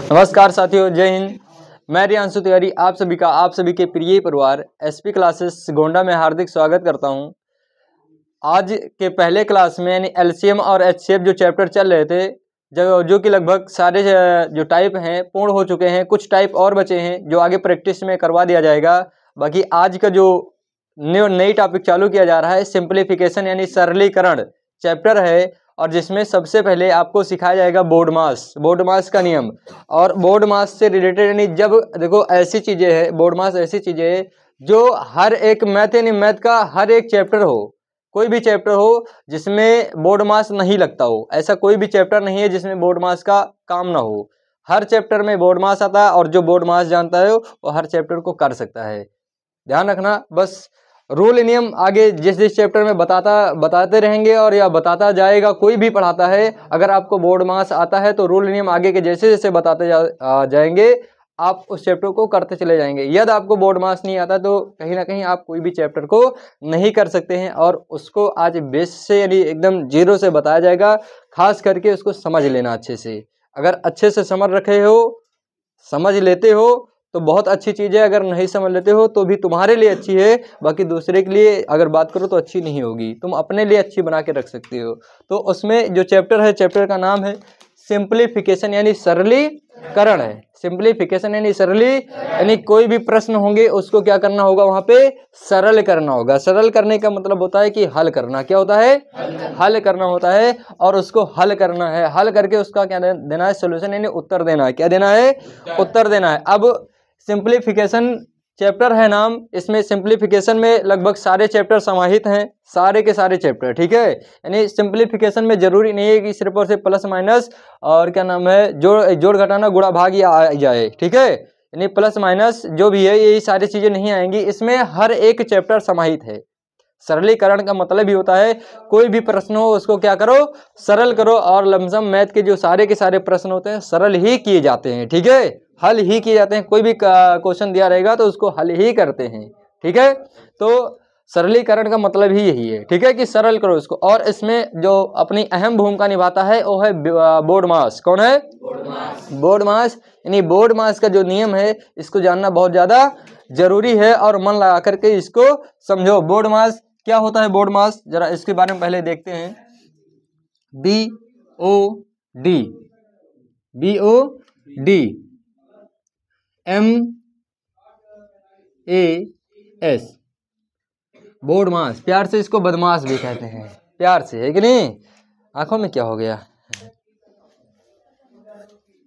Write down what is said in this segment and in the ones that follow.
नमस्कार साथियों, जय हिंद। मैं रियांशु तिवारी आप सभी के प्रिय परिवार एसपी क्लासेस गोंडा में हार्दिक स्वागत करता हूं। आज के पहले क्लास में यानी एलसीएम और एचसीएफ जो चैप्टर चल रहे थे, जो कि लगभग सारे जो टाइप हैं पूर्ण हो चुके हैं। कुछ टाइप और बचे हैं जो आगे प्रैक्टिस में करवा दिया जाएगा। बाकी आज का जो नई टॉपिक चालू किया जा रहा है सिंप्लीफिकेशन यानी सरलीकरण चैप्टर है, और जिसमें सबसे पहले आपको सिखाया जाएगा बोर्ड मास का नियम। और बोर्ड मास से रिलेटेड यानी जब देखो ऐसी चीजें है, बोर्ड मास ऐसी चीजें है जो हर एक मैथ यानी मैथ का हर एक चैप्टर हो, कोई भी चैप्टर हो जिसमें बोर्ड मास नहीं लगता हो, ऐसा कोई भी चैप्टर नहीं है जिसमें बोर्ड मास का काम ना हो। हर चैप्टर में बोर्ड मास आता है और जो बोर्ड मास जानता है वो हर चैप्टर को कर सकता है। ध्यान रखना, बस रूल नियम आगे जिस चैप्टर में बताते रहेंगे और या बताता जाएगा। कोई भी पढ़ाता है, अगर आपको बोर्ड मास आता है तो रूल नियम आगे के जैसे जैसे बताते जाएंगे आप उस चैप्टर को करते चले जाएंगे। यदि आपको बोर्ड मास नहीं आता तो कहीं ना कहीं आप कोई भी चैप्टर को नहीं कर सकते हैं, और उसको आज बेस से यानी एकदम जीरो से बताया जाएगा। खास करके उसको समझ लेना अच्छे से। अगर अच्छे से समझ लेते हो तो बहुत अच्छी चीज़ है, अगर नहीं समझ लेते हो तो भी तुम्हारे लिए अच्छी है, बाकी दूसरे के लिए अगर बात करो तो अच्छी नहीं होगी। तुम अपने लिए अच्छी बना के रख सकते हो। तो उसमें जो चैप्टर है, चैप्टर का नाम है सिंप्लीफिकेशन यानी सरलीकरण है। सिंप्लीफिकेशन यानी कोई भी प्रश्न होंगे उसको क्या करना होगा, वहाँ पे सरल करना होगा। सरल करने का मतलब होता है कि हल करना। क्या होता है? हल करना होता है, और उसको हल करना है। हल करके उसका क्या देना है? सोल्यूशन यानी उत्तर देना है। क्या देना है? उत्तर देना है। अब सिंप्लीफिकेशन चैप्टर है नाम, इसमें सिंप्लीफिकेशन में लगभग सारे चैप्टर समाहित हैं, सारे के सारे चैप्टर। ठीक है, यानी सिंप्लीफिकेशन में जरूरी नहीं है कि सिर्फ और सिर्फ प्लस माइनस और क्या नाम है जोड़ घटाना गुणा भाग या आ जाए। ठीक है, यानी प्लस माइनस जो भी है यही सारी चीजें नहीं आएंगी, इसमें हर एक चैप्टर समाहित है। सरलीकरण का मतलब ही होता है कोई भी प्रश्न हो उसको क्या करो, सरल करो। और लमसम मैथ के जो सारे के सारे प्रश्न होते हैं सरल ही किए जाते हैं। ठीक है, हल ही किए जाते हैं। कोई भी क्वेश्चन दिया रहेगा तो उसको हल ही करते हैं। ठीक है, तो सरलीकरण का मतलब ही यही है। ठीक है, कि सरल करो इसको। और इसमें जो अपनी अहम भूमिका निभाता है वो है बोर्ड मास। कौन है? बोर्ड मास। यानी बोर्ड मास का जो नियम है इसको जानना बहुत ज्यादा जरूरी है, और मन लगा करके इसको समझो। बोर्ड मास क्या होता है? बोर्ड मास जरा इसके बारे में पहले देखते हैं। BOD MAS बोर्ड मास। प्यार से इसको बदमाश भी कहते हैं, प्यार से, है कि नहीं? आंखों में क्या हो गया?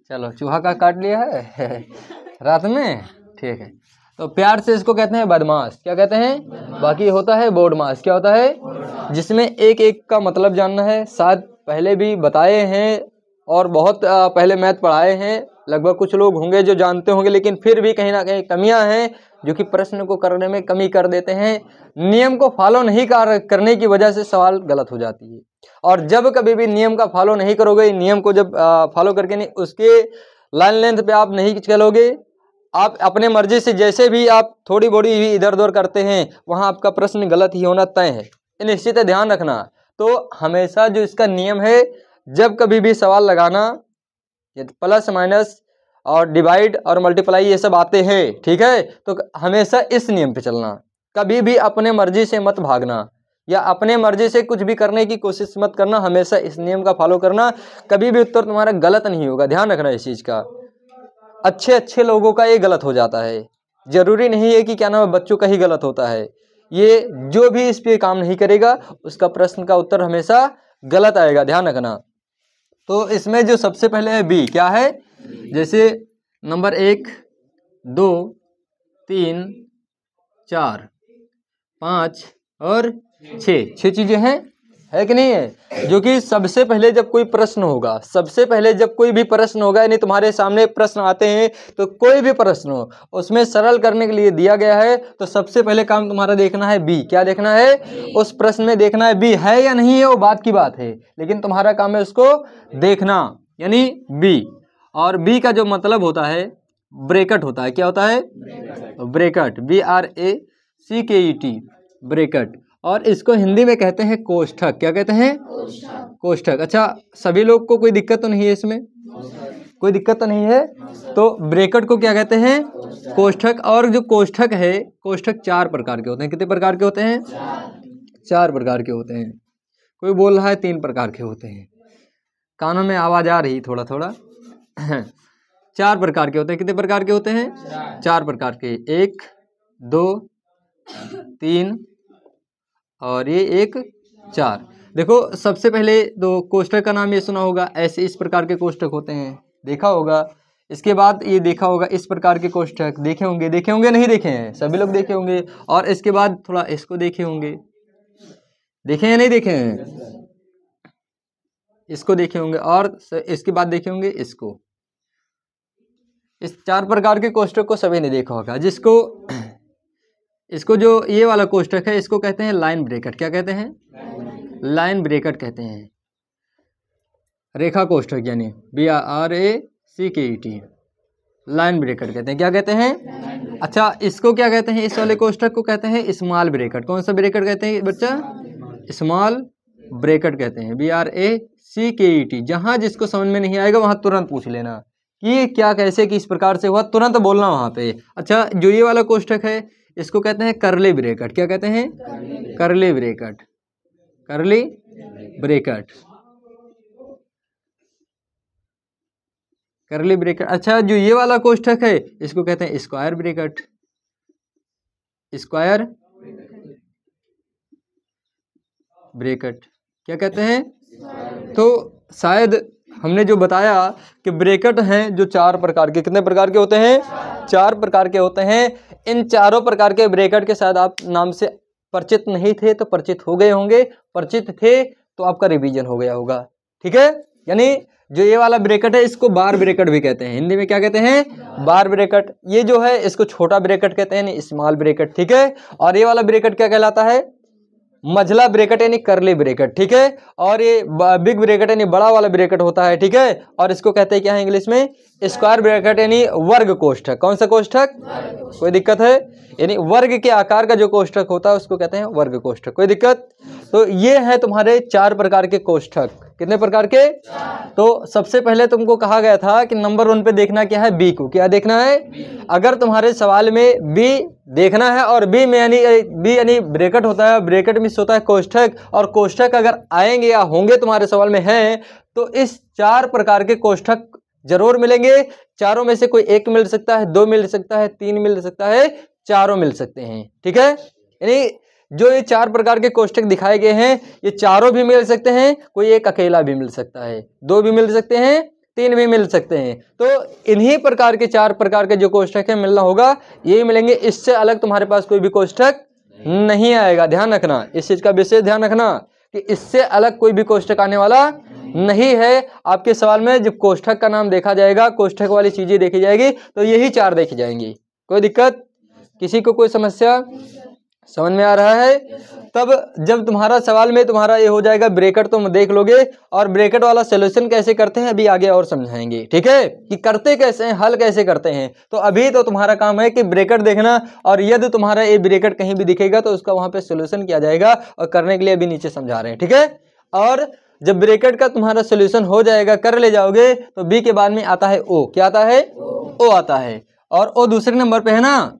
चलो, चूहा का काट लिया है रात में। ठीक है, तो प्यार से इसको कहते हैं बदमाश। क्या कहते हैं? बाकी होता है बोर्ड मास। क्या होता है? जिसमें एक एक का मतलब जानना है। शायद पहले भी बताए हैं और बहुत पहले मैथ पढ़ाए हैं। लगभग कुछ लोग होंगे जो जानते होंगे, लेकिन फिर भी कहीं ना कहीं कमियां हैं जो कि प्रश्न को करने में कमी कर देते हैं। नियम को फॉलो नहीं करने की वजह से सवाल गलत हो जाती है। और जब कभी भी नियम का फॉलो नहीं करोगे, नियम को जब फॉलो करके नहीं, उसके लाइन लेंथ पे आप नहीं चलोगे, आप अपने मर्जी से जैसे भी आप थोड़ी बड़ी भी इधर उधर करते हैं, वहां आपका प्रश्न गलत ही होना तय है। ये निश्चित है, ध्यान रखना। तो हमेशा जो इसका नियम है, जब कभी भी सवाल लगाना, प्लस माइनस और डिवाइड और मल्टीप्लाई ये सब आते हैं, ठीक है, तो हमेशा इस नियम पे चलना। कभी भी अपने मर्जी से मत भागना या अपने मर्जी से कुछ भी करने की कोशिश मत करना। हमेशा इस नियम का फॉलो करना, कभी भी उत्तर तुम्हारा गलत नहीं होगा। ध्यान रखना इस चीज का। अच्छे लोगों का ये गलत हो जाता है, जरूरी नहीं है कि क्या नाम है बच्चों का ही गलत होता है। ये जो भी इस पे काम नहीं करेगा उसका प्रश्न का उत्तर हमेशा गलत आएगा। ध्यान रखना। तो इसमें जो सबसे पहले है बी, क्या है? जैसे नंबर 1, 2, 3, 4, 5 और 6 चीजें हैं, है कि नहीं है? जो कि सबसे पहले जब कोई प्रश्न होगा, सबसे पहले जब कोई भी प्रश्न होगा, यानी तुम्हारे सामने प्रश्न आते हैं तो कोई भी प्रश्न हो उसमें सरल करने के लिए दिया गया है, तो सबसे पहले काम तुम्हारा देखना है बी। क्या देखना है? उस प्रश्न में देखना है बी है या नहीं है, वो बात की बात है, लेकिन तुम्हारा काम है उसको देखना, यानी बी। और बी का जो मतलब होता है ब्रैकेट होता है। क्या होता है? Bracket, BRACKET, bracket. और इसको हिंदी में कहते हैं कोष्ठक। क्या कहते हैं? कोष्ठक। अच्छा, सभी लोग को कोई दिक्कत तो नहीं है इसमें? कोई दिक्कत तो नहीं है। तो ब्रैकेट को क्या कहते हैं? कोष्ठक। और जो कोष्ठक है, कोष्ठक 4 प्रकार के होते हैं। कितने प्रकार के होते हैं? 4 प्रकार के होते हैं। कोई बोल रहा है 3 प्रकार के होते हैं, कानों में आवाज आ रही थोड़ा थोड़ा। 4 प्रकार के होते हैं। कितने प्रकार के होते हैं? 4 प्रकार के। 1 2 3 और ये 1 4। देखो सबसे पहले तो कोष्ठक का नाम ये सुना होगा, ऐसे इस प्रकार के कोष्ठक होते हैं, देखा होगा। इसके बाद ये देखा होगा इस प्रकार के कोष्ठक, देखे होंगे नहीं देखे हैं? सभी लोग देखे होंगे। और इसके बाद थोड़ा इसको देखे होंगे, देखे हैं नहीं देखे हैं? इसको देखे होंगे और इसके बाद देखे होंगे इसको। इस 4 प्रकार के कोष्ठक को सभी ने देखा होगा। जिसको इसको जो ये वाला कोष्ठक है इसको कहते हैं लाइन ब्रैकेट। क्या कहते हैं? लाइन ब्रैकेट कहते हैं। रेखा कोष्ठक यानी BRACKET, लाइन ब्रैकेट कहते हैं। क्या कहते हैं? अच्छा, इसको क्या कहते हैं? इस वाले कोष्ठक को कहते हैं स्मॉल ब्रैकेट। कौन सा ब्रैकेट कहते हैं बच्चा? स्मॉल ब्रैकेट कहते हैं, BRACKET। जहां जिसको समझ में नहीं आएगा वहां तुरंत पूछ लेना कि क्या कैसे किस प्रकार से हुआ, तुरंत बोलना वहां पे। अच्छा, जो ये वाला कोष्ठक है इसको कहते हैं करली ब्रैकेट। क्या कहते हैं? करली ब्रैकेट, करली ब्रैकेट, करली ब्रैकेट। अच्छा, जो ये वाला कोष्ठक है इसको कहते हैं स्क्वायर ब्रैकेट, स्क्वायर ब्रैकेट। क्या कहते हैं? तो शायद हमने जो बताया कि ब्रैकेट हैं जो 4 प्रकार के, कितने प्रकार के होते हैं? 4 प्रकार के होते हैं। इन चारों प्रकार के ब्रैकेट के साथ आप नाम से परिचित नहीं थे तो परिचित हो गए होंगे, परिचित थे तो आपका रिवीजन हो गया होगा। ठीक है, यानी जो ये वाला ब्रैकेट है इसको बार ब्रैकेट भी कहते हैं। हिंदी में क्या कहते हैं? बार ब्रैकेट। ये जो है इसको छोटा ब्रैकेट कहते हैं, यानी स्मॉल ब्रैकेट। ठीक है, और ये वाला ब्रैकेट क्या कहलाता है? मझला ब्रैकेट यानी करली ब्रैकेट। ठीक है, और ये बिग ब्रैकेट यानी बड़ा वाला ब्रैकेट होता है। ठीक है, और इसको कहते हैं क्या है इंग्लिश में? स्क्वायर ब्रैकेट यानी वर्ग कोष्ठक। कौन सा कोष्ठक? कोई दिक्कत है? यानी वर्ग के आकार का जो कोष्ठक होता है उसको कहते हैं वर्ग कोष्ठक। कोई दिक्कत? तो ये है तुम्हारे 4 प्रकार के कोष्ठक। कितने प्रकार के? तो सबसे पहले तुमको कहा गया था कि नंबर 1 पे देखना क्या है? बी को। क्या देखना है? अगर तुम्हारे सवाल में बी देखना है और बी में यानी ब्रैकेट होता है, ब्रैकेट में होता है कोष्ठक, और कोष्ठक अगर आएंगे या होंगे तुम्हारे सवाल में हैं तो इस 4 प्रकार के कोष्ठक जरूर मिलेंगे। चारों में से कोई एक मिल सकता है, 2 मिल सकता है, 3 मिल सकता है, चारों मिल सकते हैं। ठीक है, यानी जो ये 4 प्रकार के कोष्ठक दिखाए गए हैं ये चारों भी मिल सकते हैं, कोई एक अकेला भी मिल सकता है, 2 भी मिल सकते हैं, 3 भी मिल सकते हैं। तो इन्हीं प्रकार के 4 प्रकार के जो कोष्ठक है मिलना होगा, यही मिलेंगे। इससे अलग तुम्हारे पास कोई भी कोष्ठक नहीं आएगा। ध्यान रखना, इस चीज का विशेष ध्यान रखना कि इससे अलग कोई भी कोष्ठक आने वाला नहीं है। आपके सवाल में जब कोष्ठक का नाम देखा जाएगा, कोष्ठक वाली चीजें देखी जाएगी तो यही 4 देखी जाएंगी। कोई दिक्कत? किसी को कोई समस्या? समझ में आ रहा है? तब जब तुम्हारा सवाल में तुम्हारा ये हो जाएगा ब्रैकेट, तुम देख लोगे, और ब्रैकेट वाला सॉल्यूशन कैसे करते हैं अभी आगे और समझाएंगे। ठीक है, कि करते कैसे हैं, हल कैसे करते हैं। तो अभी तो तुम्हारा काम है कि ब्रैकेट देखना, और यदि तुम्हारा ये ब्रैकेट कहीं भी दिखेगा तो उसका वहां पे सॉल्यूशन किया जाएगा, और करने के लिए अभी नीचे समझा रहे हैं। ठीक है, और जब ब्रैकेट का तुम्हारा सॉल्यूशन हो जाएगा, कर ले जाओगे, तो बी के बाद में आता है ओ। क्या आता है? ओ आता है, और ओ दूसरे नंबर पे है ना,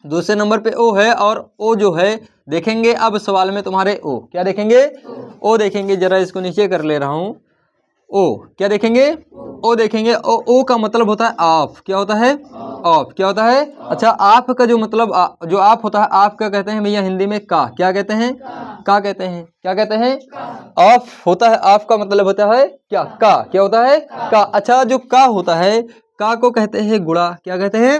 दूसरे नंबर पे ओ है। और ओ जो है देखेंगे अब सवाल में तुम्हारे ओ, क्या देखेंगे? ओ देखेंगे। जरा इसको नीचे कर ले रहा हूं। ओ क्या देखेंगे? ओ देखेंगे। ओ का मतलब होता है ऑफ। क्या होता है? ऑफ। क्या होता है? अच्छा, ऑफ का जो मतलब जो ऑफ होता है, ऑफ का कहते हैं भैया हिंदी में का। क्या कहते हैं? का कहते हैं। क्या कहते हैं? ऑफ होता है। ऑफ का मतलब होता है क्या? का। क्या होता है? का। अच्छा, जो का होता है, का को कहते हैं गुणा। क्या कहते हैं?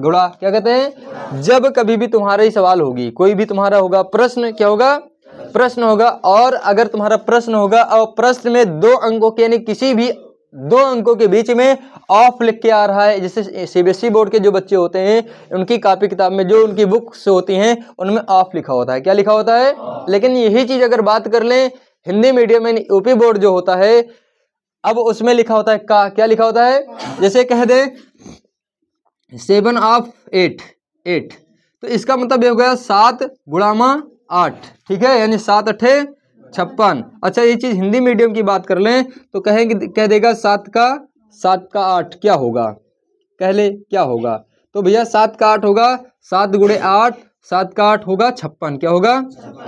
गुणा। क्या कहते हैं? जब कभी भी तुम्हारी सवाल होगी, कोई भी तुम्हारा होगा प्रश्न, क्या होगा? प्रश्न होगा, और अगर तुम्हारा प्रश्न होगा और प्रश्न में 2 अंकों के यानी किसी भी 2 अंकों के बीच में ऑफ लिख के आ रहा है, जैसे सीबीएसई बोर्ड के जो बच्चे होते हैं उनकी कॉपी किताब में जो उनकी बुक्स होती हैं उनमें ऑफ लिखा होता है। क्या लिखा होता है? लेकिन यही चीज अगर बात कर लें हिंदी मीडियम में, यूपी बोर्ड जो होता है, अब उसमें लिखा होता है का। क्या लिखा होता है? जैसे कह दे 7 ऑफ 8, तो इसका मतलब ये हो गया 7 गुणामा 8। ठीक है, यानी 7 अठे 56। अच्छा, ये चीज हिंदी मीडियम की बात कर लें तो कहेंगे, कह देगा 7 का 7 का 8 क्या होगा, कह ले क्या होगा। तो भैया 7 का 8 होगा 7 गुणे 8, 7 का 8 होगा 56, क्या होगा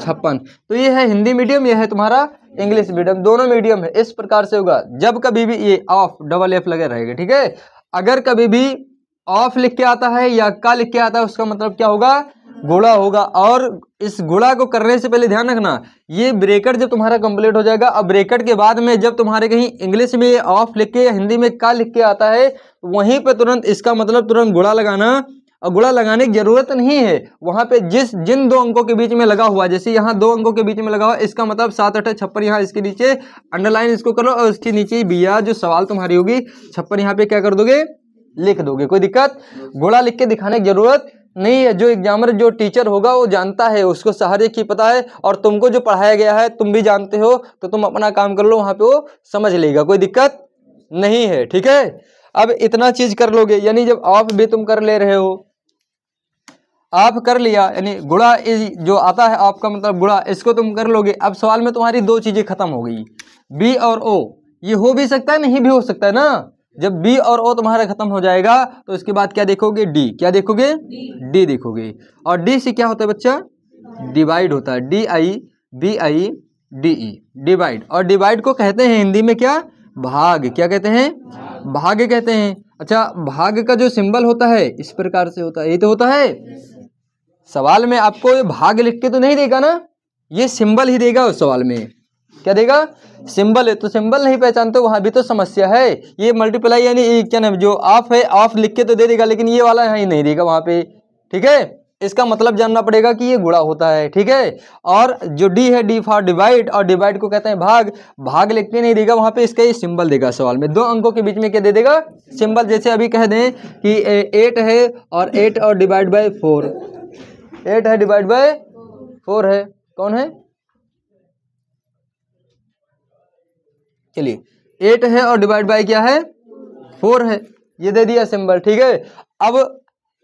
56। तो ये है हिंदी मीडियम, ये है तुम्हारा इंग्लिश मीडियम, दोनों मीडियम है। इस प्रकार से होगा जब कभी भी ये ऑफ डबल एफ लगे रहेगा, ठीक है। अगर कभी भी ऑफ लिख के आता है या का लिख के आता है, उसका मतलब क्या होगा, गुणा होगा। और इस गुणा को करने से पहले ध्यान रखना, ये ब्रेकेट जब तुम्हारा कंप्लीट हो जाएगा, अब ब्रेकेट के बाद में जब तुम्हारे कहीं इंग्लिश में ऑफ लिख के या हिंदी में का लिख के आता है, वहीं पे तुरंत इसका मतलब तुरंत गुणा लगाना। और गुणा लगाने की जरूरत नहीं है, वहां पे जिन 2 अंकों के बीच में लगा हुआ, जैसे यहाँ 2 अंकों के बीच में लगा हुआ, इसका मतलब 7 8 56, यहाँ इसके नीचे अंडरलाइन इसको करो और उसके नीचे भैया जो सवाल तुम्हारी होगी 56 यहाँ पे क्या कर दोगे, लिख दोगे, कोई दिक्कत। गुणा लिख के दिखाने की जरूरत नहीं है। जो एग्जामिनर जो टीचर होगा वो जानता है, उसको हर एक की पता है, और तुमको जो पढ़ाया गया है तुम भी जानते हो, तो तुम अपना काम कर लो, वहां पे वो समझ लेगा, कोई दिक्कत नहीं है, ठीक है। अब इतना चीज कर लोगे, यानी जब ऑफ भी तुम कर ले रहे हो, आप कर लिया, यानी गुणा जो आता है आपका मतलब गुणा, इसको तुम कर लोगे। अब सवाल में तुम्हारी 2 चीजें खत्म हो गई, बी और ओ। ये हो भी सकता है, नहीं भी हो सकता है ना। जब बी और ओ तुम्हारा खत्म हो जाएगा तो इसके बाद क्या देखोगे, डी, क्या देखोगे, डी देखोगे। और डी से क्या होता है बच्चा, डिवाइड होता है, DIVIDE, डिवाइड। और डिवाइड को कहते हैं हिंदी में क्या, भाग, क्या कहते हैं, भाग कहते हैं। अच्छा, भाग का जो सिंबल होता है इस प्रकार से होता है, ये तो होता है। सवाल में आपको ये भाग लिख के तो नहीं देगा ना, ये सिंबल ही देगा उस सवाल में, क्या देगा, सिंबल है। तो सिंबल नहीं पहचानते वहां भी तो समस्या है। ये मल्टीप्लाई यानी क्या नाम, जो ऑफ है ऑफ लिख के तो दे देगा, लेकिन ये वाला यहाँ नहीं देगा वहां पे, ठीक है। इसका मतलब जानना पड़ेगा कि ये गुणा होता है, ठीक है। और जो डी है, डी फॉर डिवाइड, और डिवाइड को कहते हैं भाग, भाग लिख के नहीं देगा वहां पे, इसका ये सिंबल देगा सवाल में। 2 अंकों के बीच में क्या दे देगा, सिंबल। जैसे अभी कह दें कि 8 है और 8 और डिवाइड बाय 4, 8 है डिवाइड बाय 4 है, कौन है, चलिए 8 है और डिवाइड बाय क्या है, 4 है, ये दे दिया सिंबल, ठीक है। अब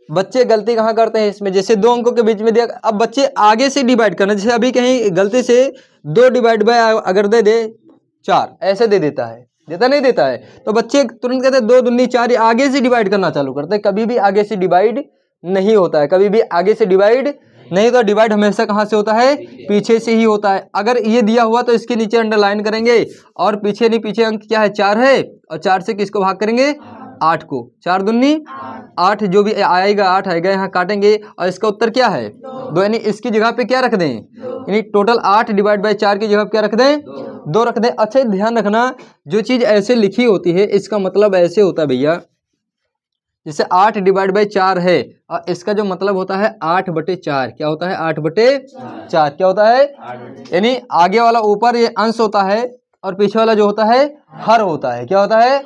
बच्चे गलती कहाँ करते हैं इसमें, जैसे 2 अंकों के बीच में दिया, अब बच्चे आगे से डिवाइड करना, जैसे अभी कहीं गलती से 2 डिवाइड बाय अगर दे दे 4, ऐसे दे देता है, देता नहीं देता है, तो बच्चे तुरंत कहते हैं 2 दूनी 4, आगे से डिवाइड करना चालू करते हैं। कभी भी आगे से डिवाइड नहीं होता है, कभी भी आगे से डिवाइड नहीं, तो डिवाइड हमेशा कहाँ से होता है, पीछे से ही होता है। अगर ये दिया हुआ तो इसके नीचे अंडरलाइन करेंगे, और पीछे नहीं, पीछे अंक क्या है, 4 है, और 4 से किसको भाग करेंगे, 8 को, 4 दूनी 8, जो भी आएगा 8 आएगा, यहाँ काटेंगे, और इसका उत्तर क्या है, 2, यानी इसकी जगह पे क्या रख दें, यानी टोटल 8 डिवाइड बाय 4 की जगह क्या रख दें, 2 रख दें। अच्छा ध्यान रखना, जो चीज़ ऐसे लिखी होती है इसका मतलब ऐसे होता है भैया, जैसे 8 डिवाइड बाई 4 है, और इसका जो मतलब होता है 8/4, क्या होता है, 8/4, क्या होता है, यानी आगे वाला ऊपर ये अंश होता है और पीछे वाला जो होता है हर होता है, क्या होता है,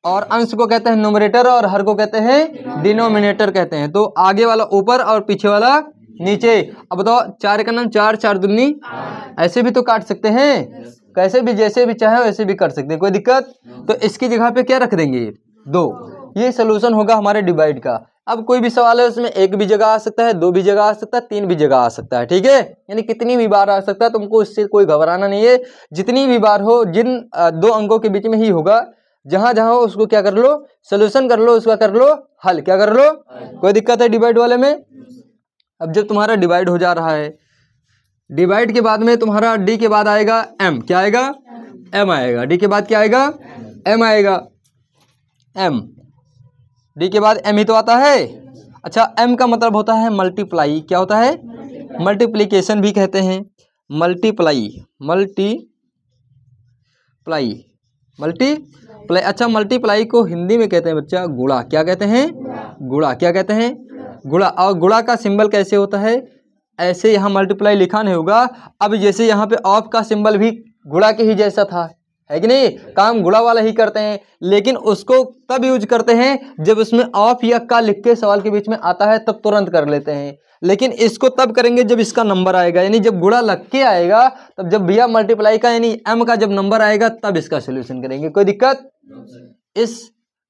और अंश को कहते हैं न्यूमरेटर और हर को कहते हैं डिनोमिनेटर कहते हैं। तो आगे वाला ऊपर और पीछे वाला नीचे। अब बताओ 4 का नाम 4, 4 दूनी, ऐसे भी तो काट सकते हैं, कैसे भी जैसे भी चाहे वैसे भी कर सकते हैं, कोई दिक्कत। तो इसकी जगह पे क्या रख देंगे, 2। ये सोल्यूशन होगा हमारे डिवाइड का। अब कोई भी सवाल है उसमें 1 भी जगह आ सकता है, 2 भी जगह आ सकता है, 3 भी जगह आ सकता है, ठीक है। यानी कितनी भी बार आ सकता है, तुमको इससे कोई घबराना नहीं है। जितनी भी बार हो, जिन 2 अंकों के बीच में ही होगा, जहां जहां हो उसको क्या कर लो, सोल्यूशन कर लो, उसका कर लो हल, क्या कर लो, कोई दिक्कत है डिवाइड वाले में। अब जब तुम्हारा डिवाइड हो जा रहा है, डिवाइड के बाद में तुम्हारा डी के बाद आएगा एम, क्या आएगा, एम आएगा। डी के बाद क्या आएगा, एम आएगा, एम। डी के बाद एम ही तो आता है। अच्छा, एम का मतलब होता है मल्टीप्लाई, क्या होता है, मल्टीप्लिकेशन भी कहते हैं, मल्टीप्लाई, मल्टीप्लाई, मल्टीप्लाई। अच्छा, मल्टीप्लाई को हिंदी में कहते हैं बच्चा गुणा, क्या कहते हैं, गुणा, क्या कहते हैं, गुणा। और गुणा का सिंबल कैसे होता है, ऐसे यहाँ मल्टीप्लाई लिखा नहीं होगा। अब जैसे यहाँ पे ऑफ का सिंबल भी गुणा के ही जैसा था, है कि नहीं, काम गुणा वाला ही करते हैं, लेकिन उसको तब यूज करते हैं जब उसमें ऑफ या का लिख के सवाल के बीच में आता है, तब तुरंत कर लेते हैं। लेकिन इसको तब करेंगे जब इसका नंबर आएगा, यानी जब गुणा लग के आएगा, तब जब भैया मल्टीप्लाई का यानी एम का जब नंबर आएगा तब इसका सोल्यूशन करेंगे, कोई दिक्कत। इस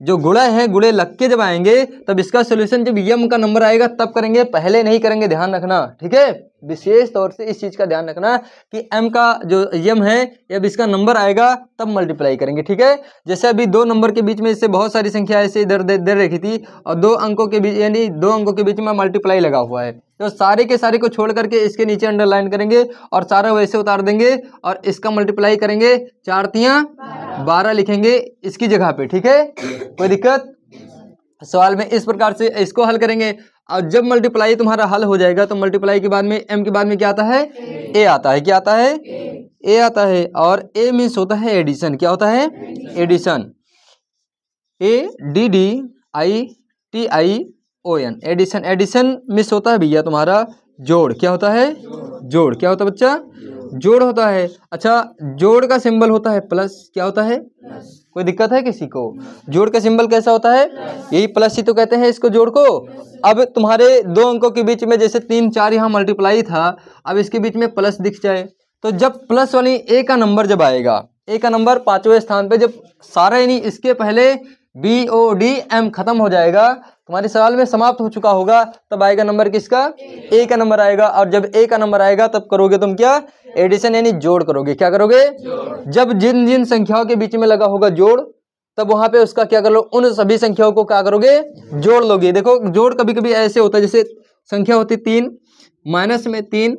जो गुणा है, गुणे लग के जब आएंगे तब इसका सोल्यूशन जब एम का नंबर आएगा तब करेंगे, पहले नहीं करेंगे, ध्यान रखना, ठीक है। विशेष तौर से इस चीज़ का ध्यान रखना कि m का जो m है अब इसका नंबर आएगा तब मल्टीप्लाई करेंगे, ठीक है। जैसे अभी 2 नंबर के बीच में इससे बहुत सारी संख्या ऐसे इधर दे रखी थी और 2 अंकों के बीच यानी 2 अंकों के बीच में मल्टीप्लाई लगा हुआ है, तो सारे के सारे को छोड़ करके इसके नीचे अंडरलाइन करेंगे और सारा वैसे उतार देंगे और इसका मल्टीप्लाई करेंगे, 4 तियां 12 लिखेंगे इसकी जगह पे, ठीक है। कोई दिक्कत? सवाल में इस प्रकार से इसको हल करेंगे और जब मल्टीप्लाई तुम्हारा हल हो जाएगा तो मल्टीप्लाई के बाद में m के बाद में क्या आता है? a आता है। क्या आता है? a आता है। और a मीन्स होता है एडिशन। क्या होता है? Addition. ADDITION addition. Addition means होता है भैया तुम्हारा जोड़। क्या होता है? जोड़। क्या होता है बच्चा? जोड़ होता है। अच्छा, जोड़ का सिंबल होता है प्लस। क्या होता है? कोई दिक्कत है किसी को? जोड़ का सिंबल कैसा होता है? यही प्लस ही तो कहते हैं इसको, जोड़ को। अब तुम्हारे 2 अंकों के बीच में जैसे 3 4 यहाँ मल्टीप्लाई था, अब इसके बीच में प्लस दिख जाए तो जब प्लस वाली a का नंबर जब आएगा, a का नंबर 5वें स्थान पे, जब सारा यानी इसके पहले BODM खत्म हो जाएगा, तुम्हारे सवाल में समाप्त हो चुका होगा, तब आएगा नंबर किसका? a का नंबर आएगा। और जब a का नंबर आएगा तब करोगे तुम क्या? एडिशन यानी जोड़ करोगे। क्या करोगे? जब जिन जिन संख्याओं के बीच में लगा होगा जोड़, तब वहां पे उसका क्या कर लो? उन सभी संख्याओं को क्या करोगे? जोड़ लोगे। देखो जोड़ कभी कभी ऐसे होता है, जैसे संख्या होती 3, माइनस में 3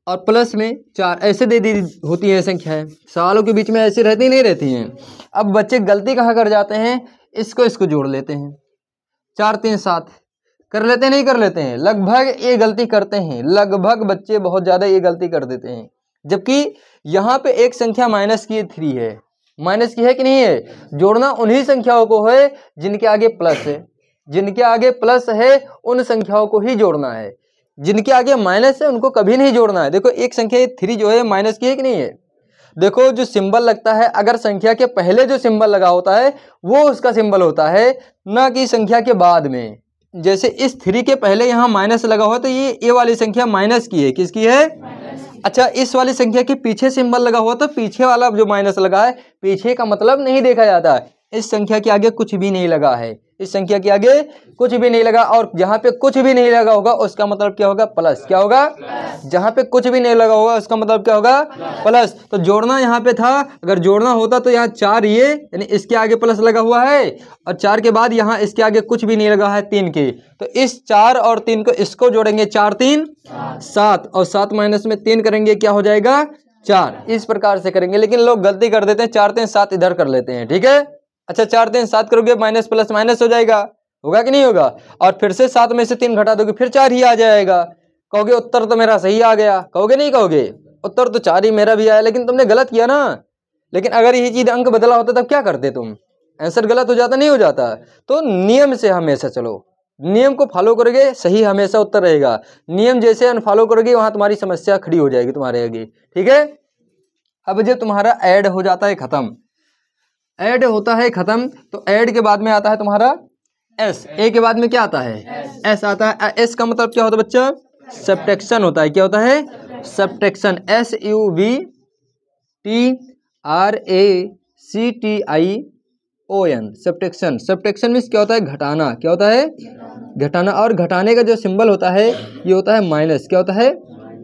और प्लस में 4, ऐसे दे दी होती है संख्याएं। सवालों के बीच में ऐसी रहती नहीं रहती हैं। अब बच्चे गलती कहाँ कर जाते हैं? इसको जोड़ लेते हैं, 4 3 7 कर लेते हैं, नहीं कर लेते हैं, लगभग ये गलती करते हैं। लगभग बच्चे बहुत ज़्यादा ये गलती कर देते हैं, जबकि यहाँ पे एक संख्या माइनस की 3 है। माइनस की है कि नहीं है? जोड़ना उन्हीं संख्याओं को है जिनके आगे प्लस है। जिनके आगे प्लस है उन संख्याओं को ही जोड़ना है। जिनके आगे माइनस है उनको कभी नहीं जोड़ना है। देखो एक संख्या 3 जो है माइनस की है कि नहीं है? देखो जो सिंबल लगता है, अगर संख्या के पहले जो सिंबल लगा होता है वो उसका सिंबल होता है, ना कि संख्या के बाद में। जैसे इस 3 के पहले यहाँ माइनस लगा हुआ तो ये वाली संख्या माइनस की है। किसकी है? अच्छा, इस वाली संख्या के पीछे सिंबल लगा हुआ तो पीछे वाला जो माइनस लगा है, पीछे का मतलब नहीं देखा जाता है। इस संख्या के आगे कुछ भी नहीं लगा है, इस संख्या के आगे कुछ भी नहीं लगा। और जहाँ पे कुछ भी नहीं लगा होगा उसका मतलब क्या होगा? प्लस। क्या होगा? जहाँ पे कुछ भी नहीं लगा होगा उसका मतलब क्या होगा? प्लस। तो जोड़ना यहाँ पे था, अगर जोड़ना होता तो यहाँ 4 ये यानी इसके आगे प्लस लगा हुआ है और 4 के बाद यहाँ इसके आगे कुछ भी नहीं लगा है 3 के, तो इस 4 और 3 को इसको जोड़ेंगे, 4 3 7 और 7 माइनस में 3 करेंगे, क्या हो जाएगा? 4। इस प्रकार से करेंगे। लेकिन लोग गलती कर देते हैं, 4 3 7 इधर कर लेते हैं, ठीक है। अच्छा, 4 3 7 करोगे, माइनस प्लस माइनस हो जाएगा, होगा कि नहीं होगा? और फिर से 7 में से 3 घटा दोगे, फिर 4 ही आ जाएगा। कहोगे उत्तर तो मेरा सही आ गया, कहोगे नहीं कहोगे? उत्तर तो 4 ही मेरा भी आया, लेकिन तुमने गलत किया ना। लेकिन अगर यही चीज अंक बदला होता तब क्या करते तुम? आंसर गलत हो जाता, नहीं हो जाता? तो नियम से हमेशा चलो, नियम को फॉलो करोगे, सही हमेशा उत्तर रहेगा। नियम जैसे अनफॉलो करोगे वहां तुम्हारी समस्या खड़ी हो जाएगी तुम्हारे आगे, ठीक है। अब जब तुम्हारा ऐड हो जाता है खत्म, ऐड होता है खत्म, तो ऐड के बाद में आता है तुम्हारा एस। ए के बाद में क्या आता है? एस आता है। एस का मतलब क्या होता है बच्चा? सब्ट्रैक्शन होता है। क्या होता है? Subtraction. SUBTRACTION subtraction. Subtraction means क्या होता है? घटाना। क्या होता है? घटाना। और घटाने का जो सिंबल होता है ये होता है माइनस। क्या होता है?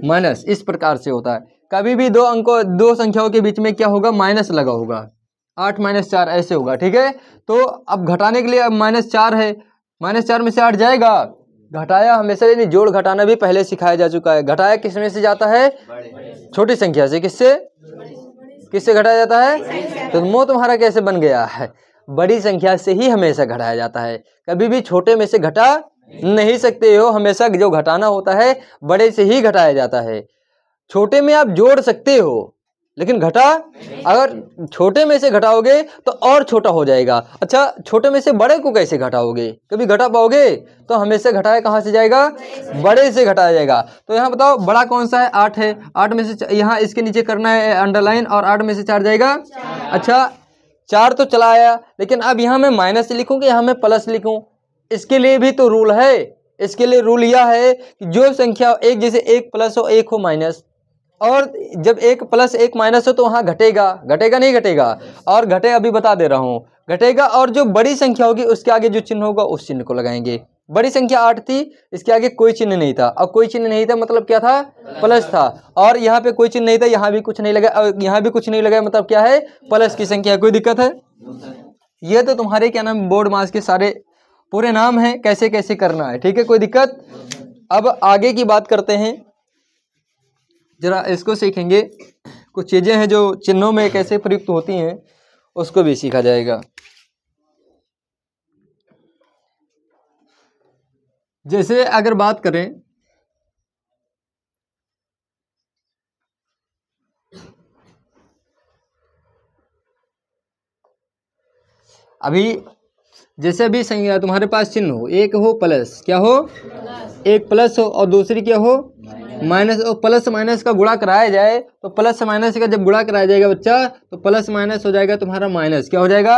माइनस। इस प्रकार से होता है। कभी भी दो संख्याओं के बीच में क्या होगा? माइनस लगा होगा। 8 - 4 ऐसे होगा, ठीक है। तो अब घटाने के लिए अब -4 है, -4 में से 8 जाएगा। घटाया हमेशा, यानी जोड़ घटाना भी पहले सिखाया जा चुका है। घटाया किस में से जाता है? छोटी संख्या से। किससे? किससे घटाया जाता है? तो मुंह तुम्हारा कैसे बन गया है? बड़ी संख्या से ही हमेशा घटाया जाता है, कभी भी छोटे में से घटा नहीं सकते हो। हमेशा जो घटाना होता है बड़े से ही घटाया जाता है। छोटे में आप जोड़ सकते हो लेकिन घटा, अगर छोटे में से घटाओगे तो और छोटा हो जाएगा। अच्छा, छोटे में से बड़े को कैसे घटाओगे? कभी घटा पाओगे? तो हमेशा घटाया कहाँ से जाएगा? बड़े से घटाया जाएगा। तो यहाँ बताओ बड़ा कौन सा है? 8 है। 8 में से यहाँ इसके नीचे करना है अंडरलाइन, और 8 में से 4 जाएगा। अच्छा, 4 तो चला आया, लेकिन अब यहाँ मैं माइनस लिखूँ कि यहाँ मैं प्लस लिखूँ? इसके लिए भी तो रूल है। इसके लिए रूल यह है कि जो संख्या एक, जैसे 1 प्लस हो 1 हो माइनस, और जब 1 प्लस 1 माइनस हो तो वहाँ घटेगा। घटेगा नहीं घटेगा? और घटे, अभी बता दे रहा हूँ, घटेगा। और जो बड़ी संख्या होगी उसके आगे जो चिन्ह होगा उस चिन्ह को लगाएंगे। बड़ी संख्या 8 थी, इसके आगे कोई चिन्ह नहीं था, और कोई चिन्ह नहीं था मतलब क्या था, प्लस था, और यहाँ पे कोई चिन्ह नहीं था, यहाँ भी कुछ नहीं लगा, और यहाँ भी कुछ नहीं लगा, मतलब क्या है, प्लस की संख्या। कोई दिक्कत है? ये तो तुम्हारे क्या नाम बोर्ड मास के सारे पूरे नाम है, कैसे कैसे करना है, ठीक है, कोई दिक्कत। अब आगे की बात करते हैं, जरा इसको सीखेंगे, कुछ चीजें हैं जो चिन्हों में कैसे प्रयुक्त होती हैं उसको भी सीखा जाएगा। जैसे अगर बात करें अभी, जैसे अभी संख्या तुम्हारे पास चिन्ह हो, एक हो प्लस, क्या हो, एक प्लस हो और दूसरी क्या हो, माइनस। और प्लस माइनस का गुणा कराया जाए तो प्लस माइनस का जब गुणा कराया जाएगा बच्चा, तो प्लस माइनस हो जाएगा तुम्हारा माइनस, क्या हो जाएगा,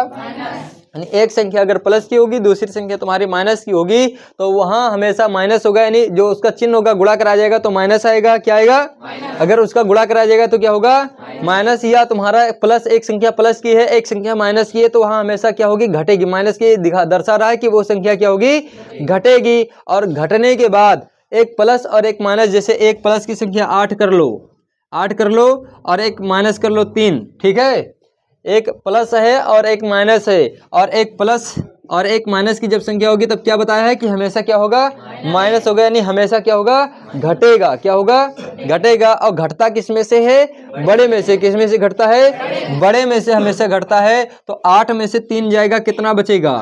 यानी एक संख्या अगर प्लस की होगी, दूसरी संख्या तुम्हारी माइनस की होगी, तो वहां हमेशा माइनस होगा, यानी जो उसका चिन्ह होगा गुणा कराया जाएगा तो माइनस आएगा, क्या आएगा, अगर उसका गुणा कराया जाएगा तो क्या होगा, माइनस। या तुम्हारा प्लस, एक संख्या प्लस की है, एक संख्या माइनस की है, तो वहां हमेशा क्या होगी, घटेगी। माइनस की दर्शा रहा है कि वो संख्या क्या होगी, घटेगी। और घटने के बाद एक प्लस और एक माइनस, जैसे एक प्लस की संख्या 8 कर लो, 8 कर लो, और एक माइनस कर लो 3, ठीक है, एक प्लस है और एक माइनस है, और एक प्लस और एक माइनस की जब संख्या होगी तब क्या बताया है कि हमेशा क्या होगा, माइनस होगा, यानी हमेशा क्या होगा, घटेगा, क्या होगा, घटेगा। और घटता किस में से है, बड़े में से। किस में से घटता है, बड़े में से हमेशा घटता है। तो 8 में से 3 जाएगा, कितना बचेगा,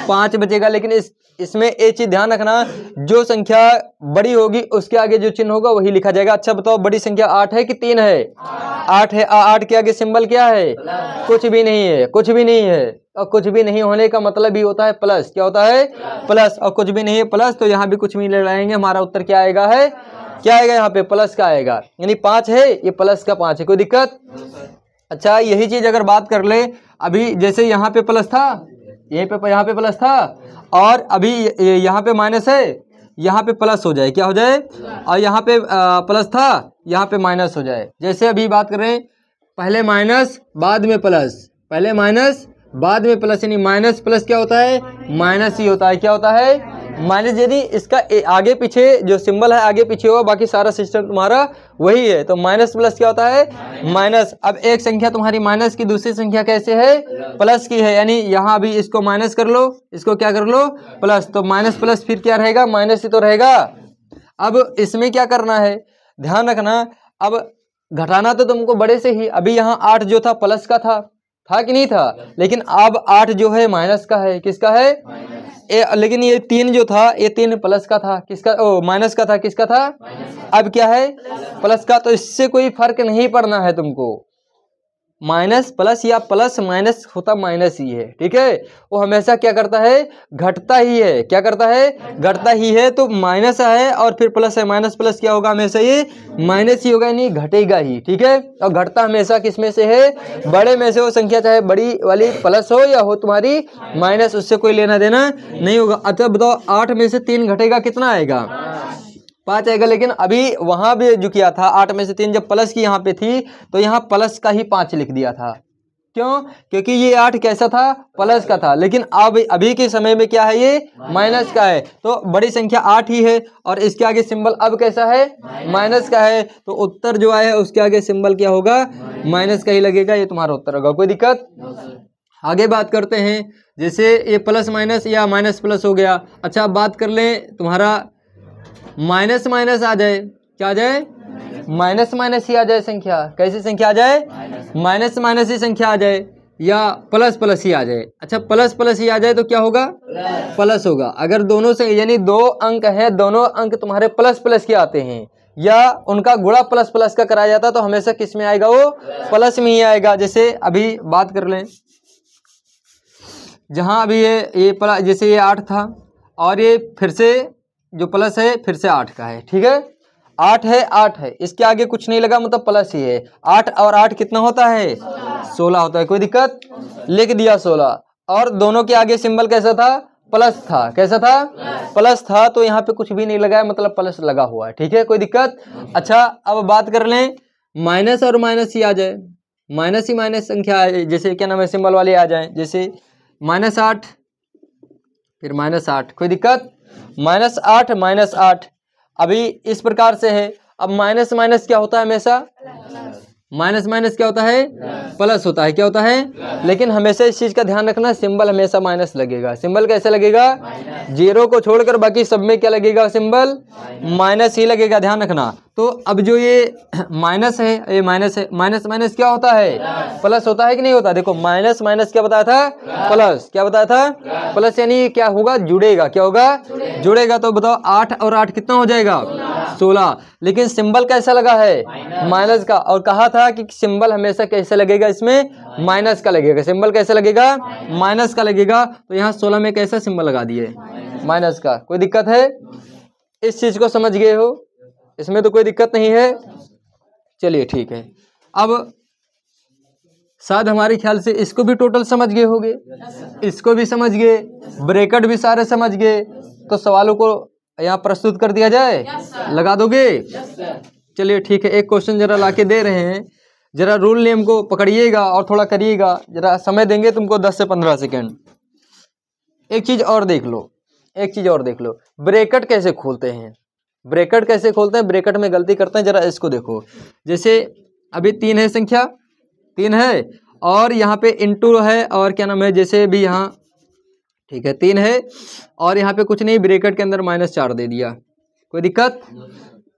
5 बचेगा। लेकिन इसमें एक चीज ध्यान रखना, जो संख्या बड़ी होगी उसके आगे जो चिन्ह होगा वही लिखा जाएगा। अच्छा बताओ, बड़ी संख्या 8 है कि 3 है, 8 है, 8 के आगे सिंबल क्या है, कुछ भी नहीं है, कुछ भी नहीं है। और कुछ भी नहीं होने का मतलब ही होता है प्लस, क्या होता है, प्लस। और कुछ भी नहीं है प्लस, तो यहाँ भी कुछ भी ले लाएंगे, हमारा उत्तर क्या आएगा, है क्या आएगा, यहाँ पे प्लस का आएगा। यानी 5 है, ये प्लस का 5 है, कोई दिक्कत। अच्छा, यही चीज अगर बात कर ले, अभी जैसे यहाँ पे प्लस था, यहीं पे यहाँ पे प्लस था, और अभी यहाँ पे माइनस है, यहाँ पे प्लस हो जाए, क्या हो जाए, और यहाँ पे प्लस था, यहाँ पे माइनस हो जाए। जैसे अभी बात करें, पहले माइनस बाद में प्लस, पहले माइनस बाद में प्लस, यानी माइनस प्लस क्या होता है, माइनस ही होता है, क्या होता है, माइनस। यदि इसका आगे पीछे जो सिंबल है आगे पीछे होगा, बाकी सारा सिस्टम तुम्हारा वही है, तो माइनस प्लस क्या होता है, माइनस। अब एक संख्या तुम्हारी माइनस की, दूसरी संख्या कैसे है, प्लस की है, यानी यहाँ भी इसको माइनस कर लो, इसको क्या कर लो, प्लस। तो माइनस प्लस फिर क्या रहेगा, माइनस ही तो रहेगा। अब इसमें क्या करना है, ध्यान रखना, अब घटाना तो तुमको बड़े से ही। अभी यहाँ 8 जो था प्लस का था कि नहीं था, लेकिन अब 8 जो है माइनस का है, किसका है, लेकिन ये 3 जो था, ये 3 प्लस का था, किसका, ओ माइनस का था, किसका था, अब क्या है, प्लस का। तो इससे कोई फर्क नहीं पड़ना है तुमको, माइनस प्लस या प्लस माइनस होता माइनस ही है, ठीक है। वो हमेशा क्या करता है, घटता ही है, क्या करता है, घटता ही है। तो माइनस है और फिर प्लस है, माइनस प्लस क्या होगा, हमेशा ये माइनस ही होगा, नहीं घटेगा ही, ठीक है। और घटता हमेशा किस में से है, बड़े में से। वो संख्या चाहे बड़ी वाली प्लस हो या हो तुम्हारी माइनस, उससे कोई लेना देना नहीं होगा। अच्छा बताओ, 8 में से 3 घटेगा, कितना आएगा, 5 आएगा। लेकिन अभी वहां भी जो किया था, 8 में से 3 जब प्लस की यहाँ पे थी, तो यहाँ प्लस का ही 5 लिख दिया था। क्यों, क्योंकि ये 8 कैसा था, प्लस का था। लेकिन अब अभी के समय में क्या है, ये माइनस का है। तो बड़ी संख्या 8 ही है, और इसके आगे सिंबल अब कैसा है, माइनस का है। तो उत्तर जो आया उसके आगे सिंबल क्या होगा, माइनस का ही लगेगा, ये तुम्हारा उत्तर होगा, कोई दिक्कत। आगे बात करते हैं, जैसे ये प्लस माइनस या माइनस प्लस हो गया। अच्छा, अब बात कर लें, तुम्हारा माइनस माइनस आ जाए, क्या आ जाए, माइनस माइनस ही आ जाए संख्या। कैसी संख्या आ जाए, माइनस माइनस ही संख्या आ जाए, या प्लस प्लस ही आ जाए। अच्छा, प्लस प्लस ही आ जाए तो क्या होगा, प्लस होगा। अगर दोनों से, यानी 2 अंक है, दोनों अंक तुम्हारे प्लस प्लस के आते हैं, या उनका गुणा प्लस प्लस का कराया जाता, तो हमेशा किस में आएगा, वो प्लस में ही आएगा। जैसे अभी बात कर लें, जहां अभी ये जैसे ये 8 था, और ये फिर से जो प्लस है फिर से 8 का है, ठीक है। 8 है, 8 है, इसके आगे कुछ नहीं लगा, मतलब प्लस ही है। 8 और 8 कितना होता है, 16 होता है, कोई दिक्कत, लिख दिया 16। और दोनों के आगे सिंबल कैसा था, प्लस था, कैसा था, प्लस था। तो यहाँ पे कुछ भी नहीं लगा है, मतलब प्लस लगा हुआ है, ठीक है, कोई दिक्कत। अच्छा, अब बात कर लें, माइनस और माइनस ही आ जाए, माइनस ही माइनस संख्या, जैसे क्या नाम है, सिंबल वाले आ जाए, जैसे -8 फिर -8, कोई दिक्कत। -8 अभी इस प्रकार से है। अब माइनस माइनस क्या होता है हमेशा? माइनस माइनस क्या होता है? प्लस होता है। क्या होता है? लेकिन हमेशा इस चीज का ध्यान रखना, सिंबल हमेशा माइनस लगेगा। सिंबल कैसे लगेगा? जीरो को छोड़कर बाकी सब में क्या लगेगा? सिंबल माइनस ही लगेगा, ध्यान रखना। तो अब जो ये माइनस है, ये माइनस है, माइनस माइनस क्या होता है? प्लस होता है कि नहीं होता? देखो माइनस माइनस क्या बताया था? प्लस। क्या बताया था? प्लस, यानी क्या होगा? जुड़ेगा। क्या होगा? जुड़ेगा। तो बताओ 8 और 8 कितना हो जाएगा? 16। लेकिन सिंबल कैसा लगा है? माइनस का। और कहा था कि सिंबल हमेशा कैसे लगेगा? इसमें माइनस का लगेगा। सिंबल कैसे लगेगा? माइनस का लगेगा। तो यहाँ 16 में कैसा सिंबल लगा दिए? माइनस का। कोई दिक्कत है? इस चीज को समझ गए हो? इसमें तो कोई दिक्कत नहीं है। चलिए ठीक है। अब शायद हमारे ख्याल से इसको भी टोटल समझ गए होंगे, इसको भी समझ गए, ब्रैकेट भी सारे समझ गए। तो सवालों को यहाँ प्रस्तुत कर दिया जाए, लगा दोगे? चलिए ठीक है। एक क्वेश्चन जरा लाके दे रहे हैं, जरा रूल नेम को पकड़िएगा और थोड़ा करिएगा। जरा समय देंगे तुमको 10 से 15 सेकेंड। एक चीज और देख लो, एक चीज और देख लो, ब्रैकेट कैसे खोलते हैं? ब्रैकेट कैसे खोलते हैं? ब्रैकेट में गलती करते हैं, जरा इसको देखो। जैसे अभी 3 है, संख्या 3 है और यहाँ पे इंटू है और क्या नाम है, जैसे भी यहाँ ठीक है 3 है और यहाँ पे कुछ नहीं, ब्रैकेट के अंदर -4 दे दिया। कोई दिक्कत?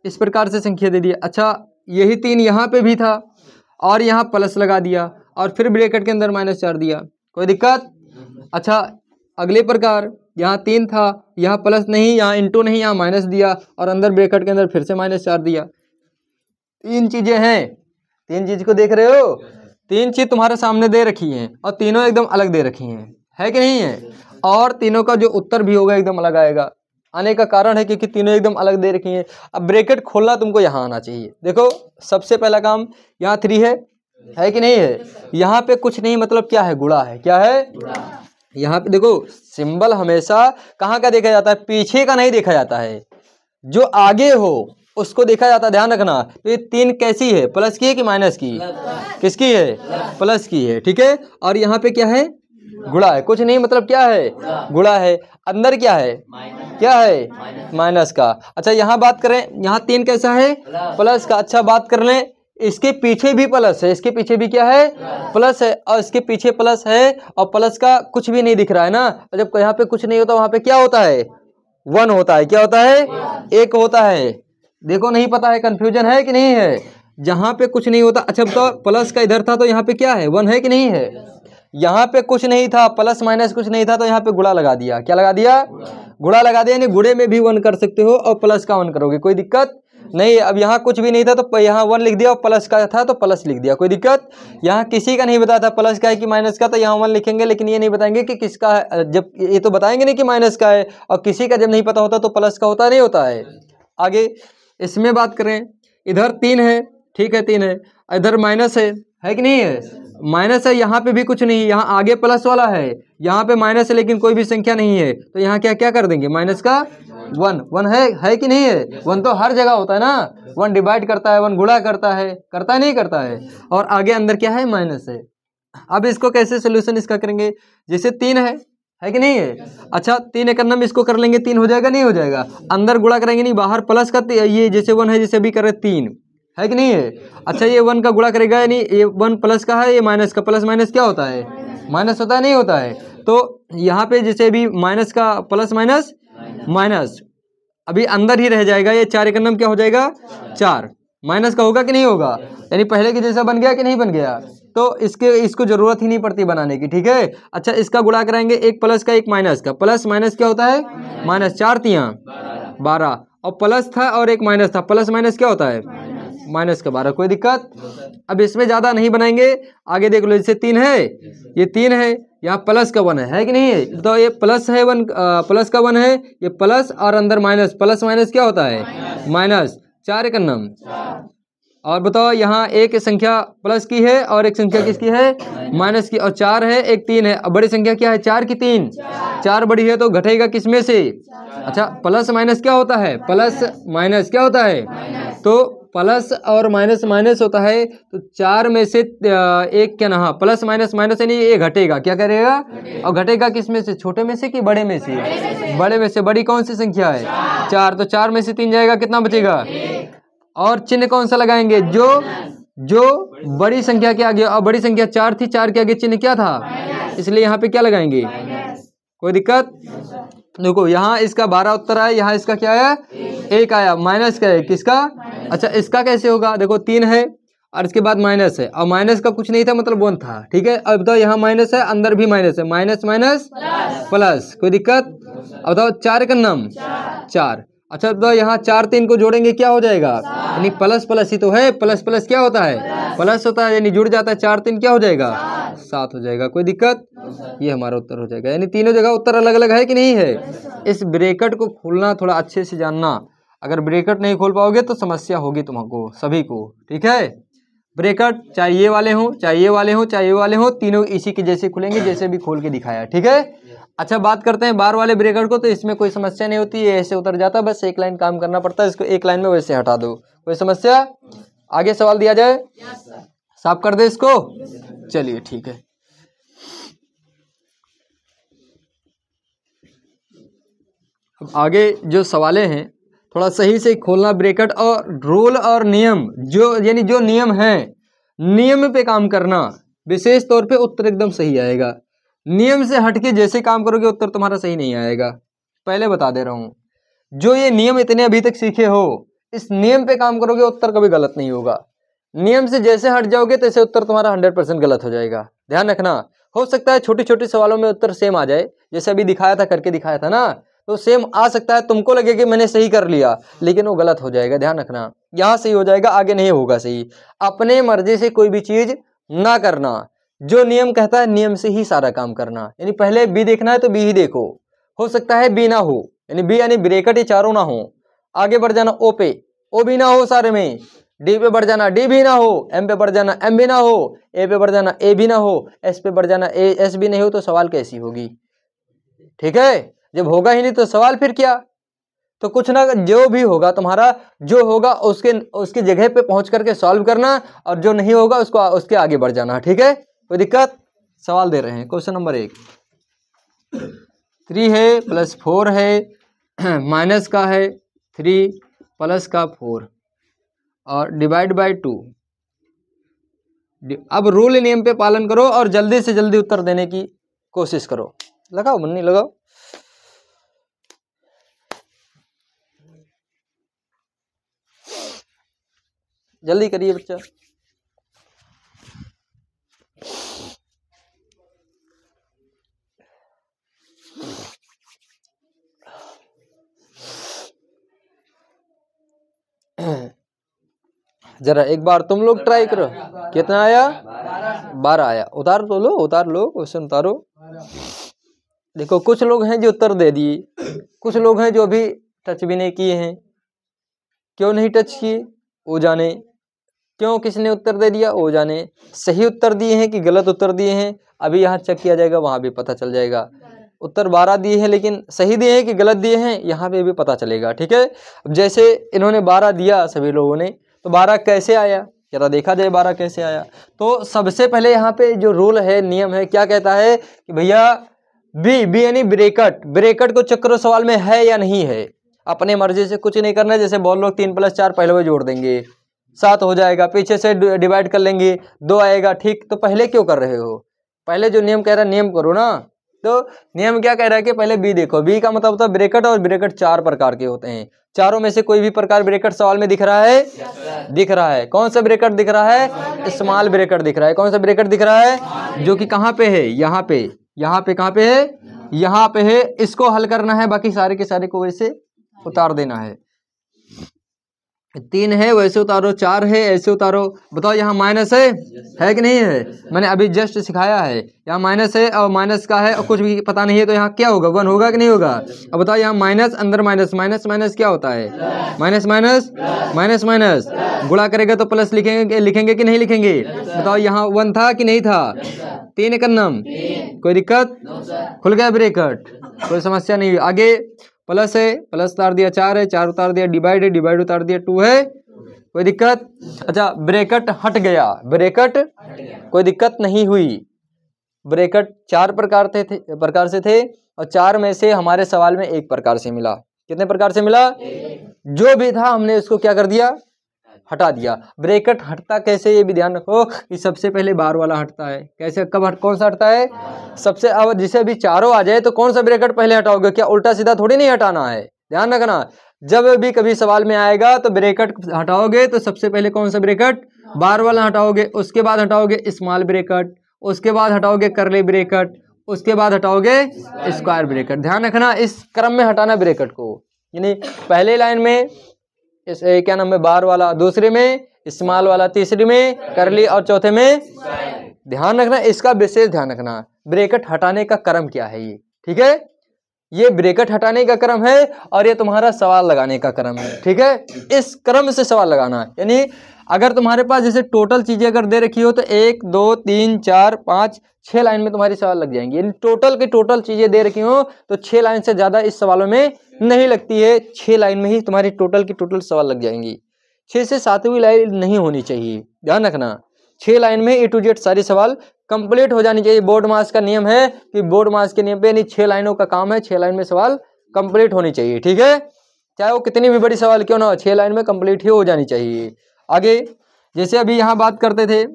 इस प्रकार से संख्या दे दिया। अच्छा, यही 3 यहाँ पे भी था और यहाँ प्लस लगा दिया और फिर ब्रैकेट के अंदर -4 दिया। कोई दिक्कत? अच्छा, अगले प्रकार यहाँ 3 था, यहाँ प्लस नहीं, यहाँ इंटू नहीं, यहाँ माइनस दिया और अंदर ब्रैकेट के अंदर फिर से -4 दिया। 3 चीजें हैं। 3 चीज को देख रहे हो? 3 चीज तुम्हारे सामने दे रखी हैं और तीनों एकदम अलग दे रखी हैं, है कि नहीं है? और तीनों का जो उत्तर भी होगा एकदम अलग आएगा। आने का कारण है क्योंकि तीनों एकदम अलग दे रखी हैं। अब ब्रैकेट खोलना तुमको यहाँ आना चाहिए। देखो सबसे पहला काम, यहाँ 3 है कि नहीं है? यहाँ पे कुछ नहीं, मतलब क्या है? गुणा है। क्या है? यहाँ पे देखो सिंबल हमेशा कहाँ का देखा जाता है? पीछे का नहीं देखा जाता है, जो आगे हो उसको देखा जाता है। ध्यान रखना। तो ये 3 कैसी है? प्लस की है कि माइनस की? किसकी है? प्लस की है। ठीक है। और यहाँ पे क्या है? गुणा है। कुछ नहीं, मतलब क्या है? गुणा है। अंदर क्या है? क्या है? माइनस का। अच्छा, यहाँ बात करें, यहाँ 3 कैसा है? प्लस का। अच्छा, बात कर लें, इसके पीछे भी प्लस है, इसके पीछे भी क्या है? प्लस है। और इसके पीछे प्लस है और प्लस का कुछ भी नहीं दिख रहा है ना। और जब यहाँ पे कुछ नहीं होता, वहां पे क्या होता है? 1 होता है। क्या होता है? 1 होता है। देखो नहीं पता है, कंफ्यूजन है कि नहीं है? जहां पे कुछ नहीं होता। अच्छा बताओ, प्लस का इधर था तो यहाँ पे क्या है? 1 है कि नहीं है? यहाँ पे कुछ नहीं था, प्लस माइनस कुछ नहीं था, तो यहाँ पे गुणा लगा दिया। क्या लगा दिया? गुणा लगा दिया। यानी गुणे में भी 1 कर सकते हो और प्लस का 1 करोगे, कोई दिक्कत नहीं। अब यहाँ कुछ भी नहीं था तो यहाँ 1 लिख दिया और प्लस का था तो प्लस लिख दिया, कोई दिक्कत? यहाँ किसी का नहीं बताया था प्लस का है कि माइनस का, तो यहाँ 1 लिखेंगे, लेकिन ये नहीं बताएंगे कि किसका है। जब ये तो बताएंगे नहीं कि माइनस का है, और किसी का जब नहीं पता होता तो प्लस का होता नहीं होता है। आगे इसमें बात करें, इधर 3 है, ठीक है 3 है, इधर माइनस है कि नहीं है? माइनस है। यहाँ पे भी कुछ नहीं, यहाँ आगे प्लस वाला है, यहाँ पे माइनस है लेकिन कोई भी संख्या नहीं है, तो यहाँ क्या क्या कर देंगे? माइनस का 1 है कि नहीं है? 1 तो हर जगह होता है ना। 1 डिवाइड करता है, 1 गुणा करता है नहीं करता है। और आगे अंदर क्या है? माइनस है। अब इसको कैसे सोल्यूशन इसका करेंगे? जैसे 3 है कि नहीं है? अच्छा, 3 एक नंबर इसको कर लेंगे, 3 हो जाएगा नहीं हो जाएगा? अंदर गुणा करेंगे नहीं, बाहर प्लस का, ये जैसे 1 है, जैसे अभी कर रहे 3 है कि नहीं है? अच्छा, ये 1 का गुणा करेगा, यानी ये 1 प्लस का है, ये माइनस का। प्लस माइनस क्या होता है? माइनस होता है, नहीं होता है? तो यहाँ पे जैसे अभी माइनस का प्लस माइनस माइनस अभी अंदर ही रह जाएगा। ये 4 एक नंबर क्या हो जाएगा? 4 माइनस का होगा कि नहीं होगा? यानी पहले के जैसा बन गया कि नहीं बन गया? तो इसको जरूरत ही नहीं पड़ती बनाने की, ठीक है। अच्छा, इसका गुणा कराएंगे, एक प्लस का एक माइनस का। प्लस माइनस क्या होता है? माइनस। 4 तियां 12 और प्लस था और एक माइनस था, प्लस माइनस क्या होता है? माइनस का 12। कोई दिक्कत? अब इसमें ज्यादा नहीं बनाएंगे, आगे देख लो। जैसे 3 है, ये 3 है, यहाँ प्लस का 1 है कि नहीं है? तो ये प्लस है 1, प्लस का 1 है, ये प्लस और अंदर माइनस। प्लस माइनस क्या होता है? माइनस। 4 एक नम। और बताओ, यहाँ एक संख्या प्लस की है और एक संख्या किसकी है? माइनस की। और 4 है, एक 3 है। अब बड़ी संख्या क्या है? 4 की 3। 4 बड़ी है तो घटेगा किसमें से? अच्छा, प्लस माइनस क्या होता है? प्लस माइनस क्या होता है? तो प्लस और माइनस माइनस होता है, तो 4 में से एक क्या ना, हाँ प्लस माइनस माइनस यानी ये घटेगा, क्या करेगा और घटेगा किस में से, छोटे में से कि बड़े में से, बड़े में से। बड़ी कौन सी संख्या है 4, तो 4 में से 3 जाएगा, कितना बचेगा, और चिन्ह कौन सा लगाएंगे, जो बड़ी संख्या के आगे, और बड़ी संख्या 4 थी, 4 के आगे चिन्ह क्या था, इसलिए यहाँ पे क्या लगाएंगे, कोई दिक्कत। देखो यहाँ इसका 12 उत्तर आया, यहाँ इसका क्या आया 1 आया, माइनस का है किसका, अच्छा इसका कैसे होगा, देखो 3 है और इसके बाद माइनस है, और माइनस का कुछ नहीं था मतलब 1 था, ठीक है। अब बताओ यहाँ माइनस है, अंदर भी माइनस है, माइनस माइनस प्लस, कोई दिक्कत। अब बताओ 4 का नाम 4, अच्छा बताओ यहाँ 4 3 को जोड़ेंगे क्या हो जाएगा, यानी प्लस प्लस ही तो है, प्लस प्लस क्या होता है, प्लस होता है, यानी जुड़ जाता है, 4 3 क्या हो जाएगा 7 हो जाएगा, कोई दिक्कत। ये हमारा उत्तर हो जाएगा, यानी तीनों जगह उत्तर अलग अलग है कि नहीं है। इस ब्रैकेट को खोलना थोड़ा अच्छे से जानना, अगर ब्रैकेट नहीं खोल पाओगे तो समस्या होगी तुमको सभी को, ठीक है। ब्रैकेट चाहे ये वाले हों, चाहे ये वाले हों, चाहे ये वाले हों, तीनों इसी के जैसे खुलेंगे जैसे भी खोल के दिखाया, ठीक है। अच्छा बात करते हैं बार वाले ब्रैकेट को, तो इसमें कोई समस्या नहीं होती है, ऐसे उतर जाता है, बस एक लाइन काम करना पड़ता है, इसको एक लाइन में वैसे हटा दो, कोई समस्या। आगे सवाल दिया जाए, साफ कर दे इसको, चलिए ठीक है। अब आगे जो सवालें हैं थोड़ा सही से खोलना ब्रैकेट, और रूल और नियम, जो यानी जो नियम है नियम पे काम करना, विशेष तौर पे उत्तर एकदम सही आएगा। नियम से हटके जैसे काम करोगे उत्तर तुम्हारा सही नहीं आएगा, पहले बता दे रहा हूँ। जो ये नियम इतने अभी तक सीखे हो, इस नियम पे काम करोगे उत्तर कभी गलत नहीं होगा। नियम से जैसे हट जाओगे तैसे उत्तर तुम्हारा 100% गलत हो जाएगा, ध्यान रखना। हो सकता है छोटे छोटे सवालों में उत्तर सेम आ जाए, जैसे अभी दिखाया था, करके दिखाया था ना, तो सेम आ सकता है, तुमको लगे कि मैंने सही कर लिया, लेकिन वो गलत हो जाएगा, ध्यान रखना। यहाँ सही हो जाएगा, आगे नहीं होगा सही। अपने मर्जी से कोई भी चीज ना करना, जो नियम कहता है नियम से ही सारा काम करना, यानी पहले बी देखना है तो बी ही देखो, हो सकता है बी ना हो, यानी बी यानी ब्रैकेट ये चारों ना हो, आगे बढ़ जाना ओ पे, ओ भी ना हो सारे में, डी पे बढ़ जाना डी भी ना हो, एम पे बढ़ जाना एम भी ना हो, ए पे बढ़ जाना ए भी ना हो, एस पे बढ़ जाना ए एस भी नहीं हो, तो सवाल कैसी होगी, ठीक है। जब होगा ही नहीं तो सवाल फिर क्या, तो कुछ ना, जो भी होगा तुम्हारा, जो होगा उसके जगह पे पहुंच करके सॉल्व करना, और जो नहीं होगा उसको उसके आगे बढ़ जाना, ठीक है, कोई दिक्कत। सवाल दे रहे हैं, क्वेश्चन नंबर 1, 3 है प्लस 4 है, माइनस का है 3 प्लस का 4 और डिवाइड बाय 2। अब रूल नियम पे पालन करो और जल्दी से जल्दी उत्तर देने की कोशिश करो, लगाओ मन नहीं लगाओ। जल्दी करिए बच्चा। जरा एक बार तुम लोग ट्राई करो, कितना आया 12 आया, उतार तो लो, उतार लो, क्वेश्चन उतारो। देखो कुछ लोग हैं जो उत्तर दे दिए, कुछ लोग हैं जो अभी टच भी नहीं किए हैं। क्यों नहीं टच किए वो जाने, क्यों किसने उत्तर दे दिया वो जाने, सही उत्तर दिए हैं कि गलत उत्तर दिए हैं अभी यहाँ चेक किया जाएगा, वहाँ भी पता चल जाएगा। उत्तर 12 दिए हैं लेकिन सही दिए हैं कि गलत दिए हैं यहाँ पे भी पता चलेगा, ठीक है। अब जैसे इन्होंने 12 दिया सभी लोगों ने, तो 12 कैसे आया जरा देखा जाए, 12 कैसे आया। तो सबसे पहले यहाँ पे जो रूल है, नियम है, क्या कहता है कि भैया बी यानी ब्रैकेट, ब्रैकेट को चेक करो सवाल में है या नहीं है। अपने मर्जी से कुछ नहीं करना है, जैसे बोल लो 3 + 4 पहले वो जोड़ देंगे 7 हो जाएगा, पीछे से डिवाइड कर लेंगे 2 आएगा, ठीक। तो पहले क्यों कर रहे हो, पहले जो नियम कह रहा है नियम करो ना। तो नियम क्या कह रहा है कि पहले बी देखो, बी का मतलब होता है ब्रैकेट, और ब्रैकेट 4 प्रकार के होते हैं, चारों में से कोई भी प्रकार ब्रैकेट सवाल में दिख रहा है, दिख रहा है। कौन सा ब्रैकेट दिख रहा है, स्मॉल ब्रैकेट दिख रहा है। कौन सा ब्रैकेट दिख रहा है, जो कि कहाँ पे है, यहाँ पे, यहाँ पे कहाँ पे है, यहाँ पे है। इसको हल करना है, बाकी सारे के सारे को वैसे उतार देना है। 3 है वैसे उतारो, 4 है ऐसे उतारो। बताओ यहाँ माइनस है कि नहीं है, मैंने अभी जस्ट सिखाया है। यहाँ माइनस है और माइनस का है और कुछ भी पता नहीं है, तो यहाँ क्या होगा 1 होगा कि नहीं होगा। अब बताओ यहाँ माइनस, अंदर माइनस, माइनस माइनस क्या होता है, माइनस माइनस माइनस माइनस, गुणा करेगा तो प्लस लिखेंगे कि नहीं लिखेंगे। बताओ यहाँ 1 था कि नहीं था, 3 का नाम, कोई दिक्कत, खुल गया ब्रैकेट, कोई समस्या नहीं। आगे प्लस है, प्लस उतार दिया 4 है, 4 उतार दिया, डिवाइड है, डिवाइड उतार दिया 2 है, कोई दिक्कत? अच्छा, ब्रैकेट हट गया, ब्रैकेट कोई दिक्कत नहीं हुई। ब्रैकेट 4 प्रकार से थे और 4 में से हमारे सवाल में 1 प्रकार से मिला। कितने प्रकार से मिला? जो भी था हमने उसको क्या कर दिया? हटा दिया। ब्रैकेट हटता कैसे ये भी ध्यान रखो कि सबसे पहले बार वाला हटता है। कैसे, कब कौन सा हटता है? सबसे, अब जिसे भी चारों आ जाए तो कौन सा ब्रैकेट पहले हटाओगे? क्या उल्टा सीधा थोड़ी नहीं हटाना है, ध्यान रखना। जब भी कभी सवाल में आएगा तो ब्रैकेट हटाओगे तो सबसे पहले कौन सा ब्रैकेट? बार वाला हटाओगे, उसके बाद हटाओगे स्मॉल ब्रैकेट, उसके बाद हटाओगे कर्ली ब्रैकेट, उसके बाद हटाओगे स्क्वायर ब्रैकेट। ध्यान रखना, इस क्रम में हटाना ब्रैकेट को। यानी पहले लाइन में इस क्या नाम है? बार वाला, दूसरे में स्मॉल वाला, तीसरी में कर्ली और चौथे में। ध्यान रखना, इसका विशेष ध्यान रखना। ब्रैकेट हटाने का क्रम क्या है ये, ठीक है? ये ब्रैकेट हटाने का क्रम है और ये तुम्हारा सवाल लगाने का क्रम है, ठीक है? इस क्रम से सवाल लगाना है। यानी अगर तुम्हारे पास जैसे टोटल चीजें अगर दे रखी हो तो 1 2 3 4 5 6 लाइन में तुम्हारी सवाल लग जाएंगी। यानी टोटल की टोटल चीजें दे रखी हो तो 6 लाइन से ज्यादा इस सवालों में नहीं लगती है। 6 लाइन में ही तुम्हारी टोटल की टोटल सवाल लग जाएंगी। 6 से 7वीं लाइन नहीं होनी चाहिए, ध्यान रखना। 6 लाइन में A to Z सारी सवाल कंप्लीट हो जानी चाहिए। बोर्ड मास का नियम है कि बोर्ड मास के नियम पे यानी 6 लाइनों का काम है, 6 लाइन में सवाल कंप्लीट होनी चाहिए, ठीक है? चाहे वो कितनी भी बड़ी सवाल क्यों ना हो, 6 लाइन में कंप्लीट ही हो जानी चाहिए। आगे जैसे अभी यहाँ बात करते थे,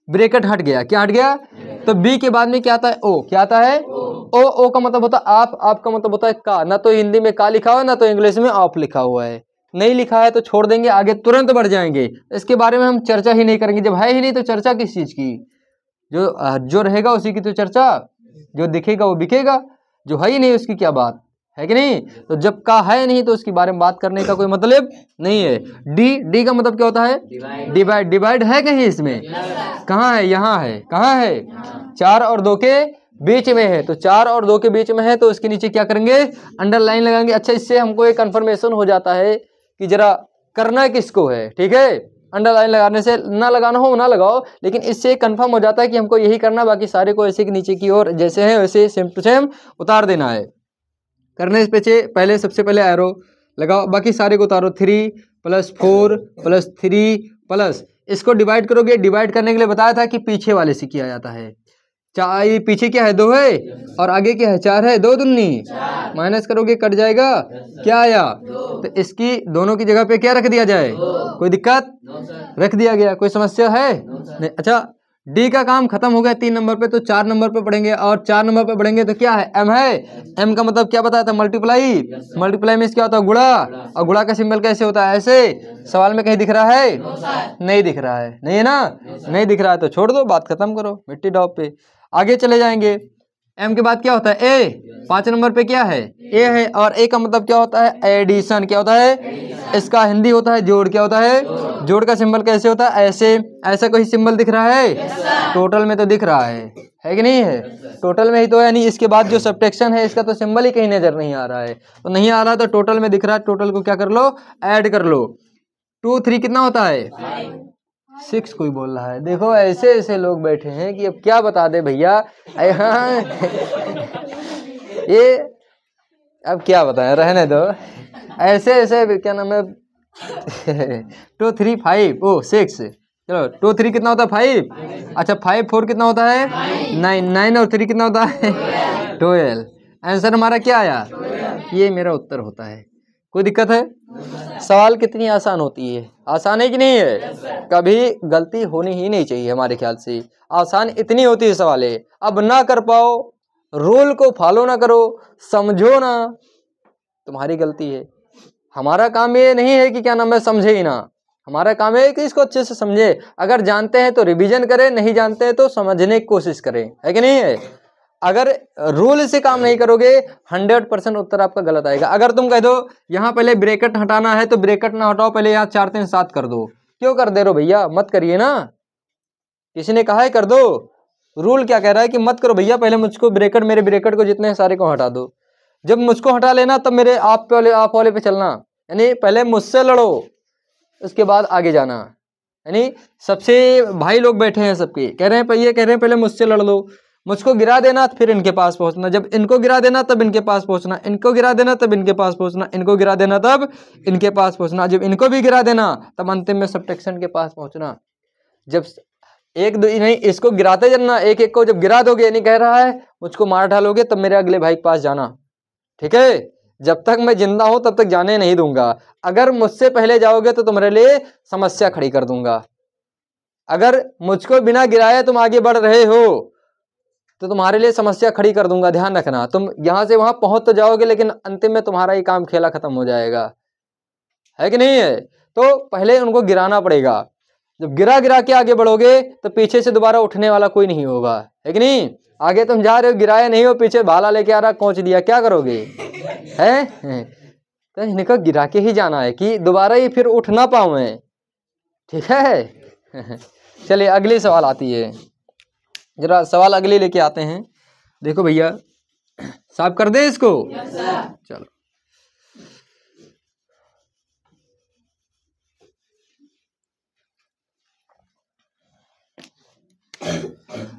ब्रैकेट हट गया, क्या हट गया? तो बी के बाद में क्या आता है? ओ। क्या आता है? ओ का मतलब होता है आप का मतलब होता है का। ना तो हिंदी में का लिखा हुआ है, ना तो इंग्लिश में ऑफ लिखा हुआ है। नहीं लिखा है तो छोड़ देंगे, आगे तुरंत बढ़ जाएंगे। इसके बारे में हम चर्चा ही नहीं करेंगे। जब है ही नहीं तो चर्चा किस चीज की? जो रहेगा उसी की तो चर्चा, जो दिखेगा वो बिकेगा, जो है ही नहीं उसकी क्या बात है कि नहीं? तो जब का है नहीं तो उसके बारे में बात करने का कोई मतलब नहीं है। डी का मतलब क्या होता है? डिवाइड। डिवाइड है कहीं इसमें? कहाँ है? यहाँ है। कहाँ है? 4 और 2 के बीच में है। तो 4 और 2 के बीच में है तो उसके नीचे क्या करेंगे? अंडरलाइन लगाएंगे। अच्छा, इससे हमको एक कंफर्मेशन हो जाता है कि जरा करना किसको है, ठीक है? अंडरलाइन लगाने से, ना लगाना हो ना लगाओ, लेकिन इससे कंफर्म हो जाता है कि हमको यही करना, बाकी सारे को ऐसे के नीचे की ओर जैसे हैं वैसे सेम टू सेम उतार देना है। करने से पहले सबसे पहले एरो लगाओ, बाकी सारे को उतारो। 3 + 4 + 3 प्लस इसको डिवाइड करोगे। डिवाइड करने के लिए बताया था कि पीछे वाले से किया जाता है। ये पीछे क्या है? 2 है और आगे क्या है? 4 है। 2 दूनी माइनस करोगे कट जाएगा, क्या आया? तो इसकी दोनों की जगह पे क्या रख दिया जाए? कोई दिक्कत? रख दिया गया। कोई समस्या है? नहीं। अच्छा, डी का काम खत्म हो गया 3 नंबर पे, तो 4 नंबर पे पढ़ेंगे और 4 नंबर पे पढ़ेंगे तो क्या है? एम है। एम का मतलब क्या बताया था? मल्टीप्लाई। मल्टीप्लाई में क्या होता है? गुणा। और गुणा का सिंबल कैसे होता है? ऐसे। सवाल में कहीं दिख रहा है? नहीं दिख रहा है, नहीं है ना? नहीं दिख रहा है तो छोड़ दो, बात खत्म करो, मिट्टी डॉप पे आगे चले जाएंगे। एम के बाद क्या होता है? ए। 5 नंबर पे क्या है? ए है। और ए का मतलब क्या होता है? एडिशन। क्या होता है? इसका हिंदी होता है जोड़। क्या होता है? जोड़ का सिंबल कैसे होता है? ऐसे। ऐसा कोई सिंबल दिख रहा है? टोटल में तो दिख रहा है कि नहीं है? टोटल में ही तो है। यानी इसके बाद जो सब्ट्रैक्शन है इसका तो सिंबल ही कहीं नजर नहीं आ रहा है। तो नहीं आ रहा तो टोटल में दिख रहा है, टोटल को क्या कर लो? ऐड कर लो। 2 3 कितना होता है? 6 कोई बोल रहा है। देखो ऐसे ऐसे लोग बैठे हैं कि अब क्या बता दे भैया। ये अब क्या बताएं, रहने दो। ऐसे ऐसे क्या नाम है? 2 3 5 ओ 6। चलो 2 3 कितना होता है? 5। अच्छा 5 4 कितना होता है? 9। 9 और 3 कितना होता है? 12। आंसर हमारा क्या आया? ये मेरा उत्तर होता है। कोई दिक्कत है? सवाल कितनी आसान होती है? आसान है कि नहीं है? कभी गलती होनी ही नहीं चाहिए हमारे ख्याल से। आसान इतनी होती है सवाल है। अब ना कर पाओ, रूल को फॉलो ना करो, समझो ना, तुम्हारी गलती है। हमारा काम ये नहीं है कि क्या नाम है समझे ही ना। हमारा काम है कि इसको अच्छे से समझे। अगर जानते हैं तो रिवीजन करें, नहीं जानते हैं तो समझने की कोशिश करें, है कि नहीं है? अगर रूल से काम नहीं करोगे 100% उत्तर आपका गलत आएगा। अगर तुम कह दो यहाँ पहले ब्रैकेट हटाना है तो ब्रैकेट ना हटाओ, पहले यहाँ 4 3 7 कर दो। क्यों कर दे रहे हो भैया? मत करिए ना। किसी ने कहा है कर दो? रूल क्या कह रहा है कि मत करो भैया, पहले मुझको ब्रैकेट, मेरे ब्रैकेट को जितने सारे को हटा दो। जब मुझको हटा लेना तब मेरे आप वाले पे चलना। यानी पहले मुझसे लड़ो, उसके बाद आगे जाना। यानी सबसे भाई लोग बैठे हैं सबके, कह रहे हैं भैया, कह रहे हैं पहले मुझसे लड़ लो, मुझको गिरा देना फिर इनके पास पहुंचना, जब इनको गिरा देना तब इनके पास पहुंचना, इनको गिरा देना तब इनके पास पहुंचना, इनको गिरा देना तब इनके पास पहुंचना, जब इनको भी गिरा देना तब अंतिम में सब्ट्रैक्शन के पास पहुंचना। जब एक दो नहीं, इसको गिराते जाना, एक एक को जब गिरा दोगे, नहीं कह रहा है मुझको मार डालोगे तब मेरे अगले भाई के पास जाना, ठीक है। जब तक मैं जिंदा हूं तब तक जाने नहीं दूंगा। अगर मुझसे पहले जाओगे तो तुम्हारे लिए समस्या खड़ी कर दूंगा। अगर मुझको बिना गिराए तुम आगे बढ़ रहे हो तो तुम्हारे लिए समस्या खड़ी कर दूंगा, ध्यान रखना। तुम यहां से वहां पहुंच तो जाओगे लेकिन अंतिम में तुम्हारा ही काम खेला खत्म हो जाएगा, है कि नहीं है। तो पहले उनको गिराना पड़ेगा। जब गिरा गिरा के आगे बढ़ोगे तो पीछे से दोबारा उठने वाला कोई नहीं होगा, है कि नहीं। आगे तुम जा रहे हो, गिराए नहीं हो, पीछे भाला लेके आ रहा, कोच दिया, क्या करोगे, है। तो इनको गिरा के ही जाना है कि दोबारा ही फिर उठ ना पाऊं मैं, ठीक है। चलिए अगली सवाल आती है, जरा सवाल अगले लेके आते हैं। देखो भैया, साफ कर दे इसको। चलो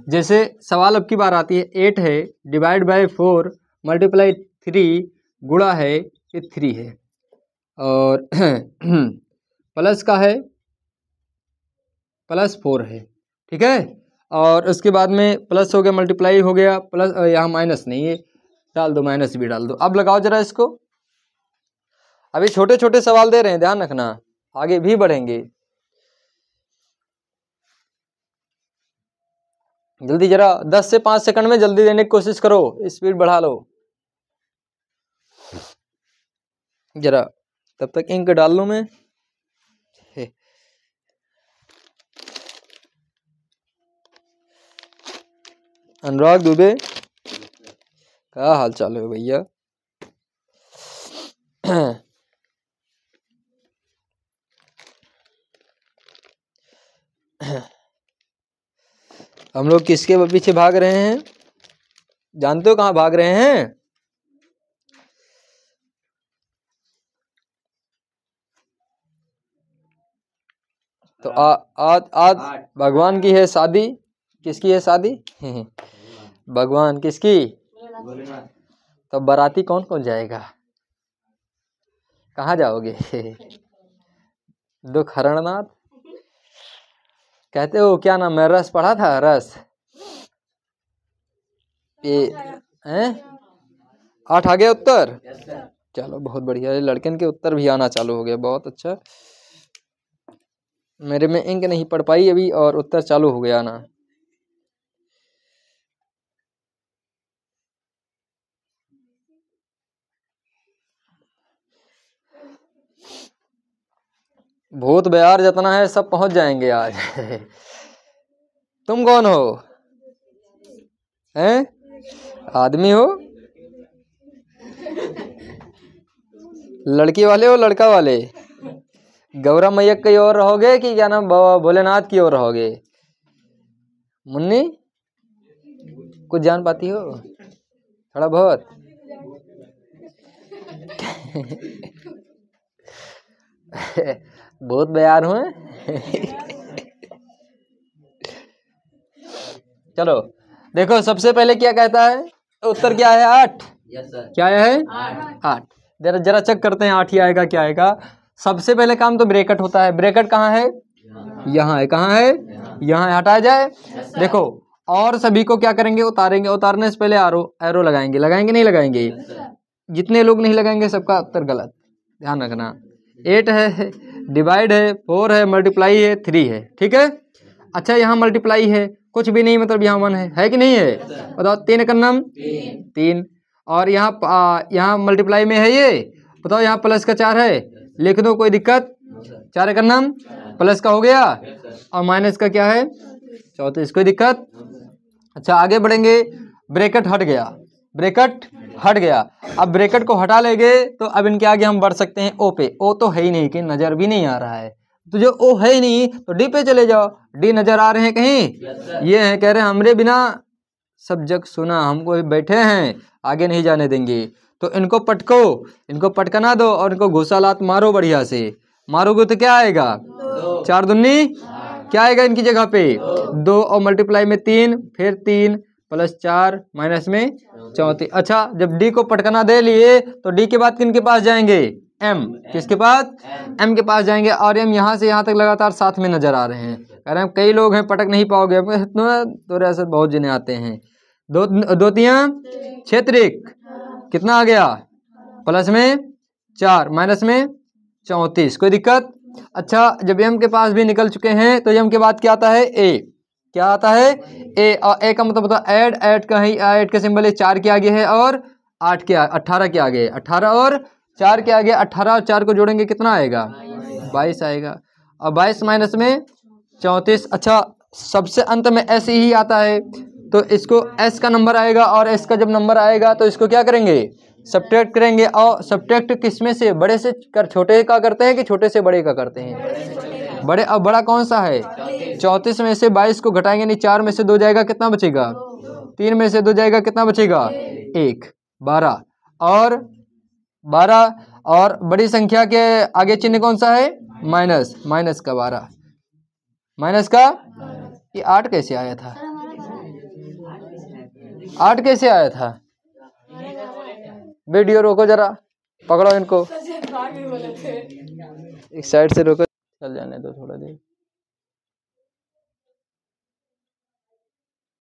जैसे सवाल अब की बार आती है, 8 है डिवाइड बाय 4 मल्टीप्लाई 3 गुणा है, ये 3 है और प्लस का है +4 है, ठीक है। और उसके बाद में प्लस हो गया, मल्टीप्लाई हो गया, प्लस यहाँ माइनस नहीं है, डाल दो, माइनस भी डाल दो। अब लगाओ जरा इसको। अभी छोटे छोटे सवाल दे रहे हैं, ध्यान रखना, आगे भी बढ़ेंगे। जल्दी जरा 10 से 5 सेकंड में जल्दी देने की कोशिश करो, स्पीड बढ़ा लो जरा, तब तक इंक डाल लूं मैं। अनुराग दुबे, क्या हाल चाल है भैया। हम लोग किसके पीछे भाग रहे हैं, जानते हो कहाँ भाग रहे हैं। तो आज भगवान की है शादी। किसकी है शादी? भगवान किसकी? तो बाराती कौन कौन जाएगा, कहाँ जाओगे? दुख हरणनाथ कहते हो, क्या नाम है, रस पढ़ा था, रस ये हैं। 8 आ गया उत्तर, चलो बहुत बढ़िया, लड़कन के उत्तर भी आना चालू हो गया, बहुत अच्छा। मेरे में इंक नहीं पढ़ पाई अभी और उत्तर चालू हो गया ना। भूत बयार जितना है सब पहुंच जाएंगे आज। तुम कौन हो, हैं? आदमी हो, लड़की वाले हो, लड़का वाले? गौरा मैया की ओर रहोगे कि क्या नाम भोलेनाथ की ओर रहोगे? मुन्नी कुछ जान पाती हो थोड़ा बहुत? बहुत बयार हुए। चलो देखो, सबसे पहले क्या कहता है, उत्तर क्या है? 8। क्या है? 8। जरा जरा चेक करते हैं 8 ही आएगा क्या आएगा। सबसे पहले काम तो ब्रैकेट होता है। ब्रैकेट कहाँ है? यहाँ है। कहाँ है? यहाँ है। हटाया जाए। देखो, और सभी को क्या करेंगे? उतारेंगे। उतारने से पहले एरो लगाएंगे। लगाएंगे नहीं लगाएंगे? जितने लोग नहीं लगाएंगे सबका उत्तर गलत, ध्यान रखना। 8 है, डिवाइड है, 4 है, मल्टीप्लाई है, 3 है, ठीक है। अच्छा, यहाँ मल्टीप्लाई है, कुछ भी नहीं, मतलब यहाँ 1 है कि नहीं है? बताओ, 3 का नाम 3, और यहाँ मल्टीप्लाई में है ये, बताओ यहाँ प्लस का 4 है, लिख दो, कोई दिक्कत? 4 का नाम प्लस का हो गया, और माइनस का क्या है? 34, कोई दिक्कत? अच्छा, आगे बढ़ेंगे। ब्रैकेट हट गया, ब्रैकेट हट गया। अब ब्रैकेट को हटा लेंगे तो अब इनके आगे हम बढ़ सकते हैं ओ पे। ओ तो है ही नहीं, कि नजर भी नहीं आ रहा है, तो जो ओ है ही नहीं तो डी पे चले जाओ। डी नजर आ रहे हैं कहीं? ये हैं, कह रहे हैं हमरे बिना सब जग सुना, हमको बैठे हैं, आगे नहीं जाने देंगे। तो इनको पटको, इनको पटकना दो और इनको घुसा लात मारो, बढ़िया से मारोगे तो क्या आएगा? 4 दूनी क्या आएगा इनकी जगह पे? 2, और मल्टीप्लाई में 3, फिर 3 +4 माइनस में 34। अच्छा, जब डी को पटकना दे लिए तो डी के बाद किन के पास जाएंगे? एम। किसके पास? एम के पास जाएंगे। और एम यहाँ से यहाँ तक लगातार साथ में नजर आ रहे हैं। कह रहे हैं कई लोग हैं पटक नहीं पाओगे, तो ऐसे बहुत जने आते हैं। दो तियां क्षेत्रिक कितना आ गया? +4 माइनस में 34। कोई दिक्कत? अच्छा, जब एम के पास भी निकल चुके हैं तो एम के बाद क्या आता है? ए। क्या आता है? ए। और ए का मतलब होता है ऐड। ऐड का सिंबल है 4 के आगे है और 8 के 18 के आगे। 18 और 4 के आगे, 18 और 4 को जोड़ेंगे कितना आएगा? 22 आएगा। और 22 माइनस में 34। अच्छा, सबसे अंत में एस ही आता है तो इसको एस का नंबर आएगा, और एस का जब नंबर आएगा तो इसको क्या करेंगे? सब्ट्रैक्ट करेंगे। और सब्ट्रैक्ट किसमें से? बड़े से कर छोटे का करते हैं कि छोटे से बड़े का करते हैं? बड़े। अब बड़ा कौन सा है? 34 में से 22 को घटाएंगे नहीं, 4 में से 2 जाएगा, कितना बचेगा? 3 में से 2 जाएगा, कितना बचेगा? 1। 12 और 12। और बड़ी संख्या के आगे चिन्ह कौन सा है? माइनस। माइनस का 12। माइनस का ये 8 कैसे आया था? 8 कैसे आया था? वीडियो रोको जरा, पकड़ो इनको, एक साइड से रोको, चल जाने दो थोड़ा देर।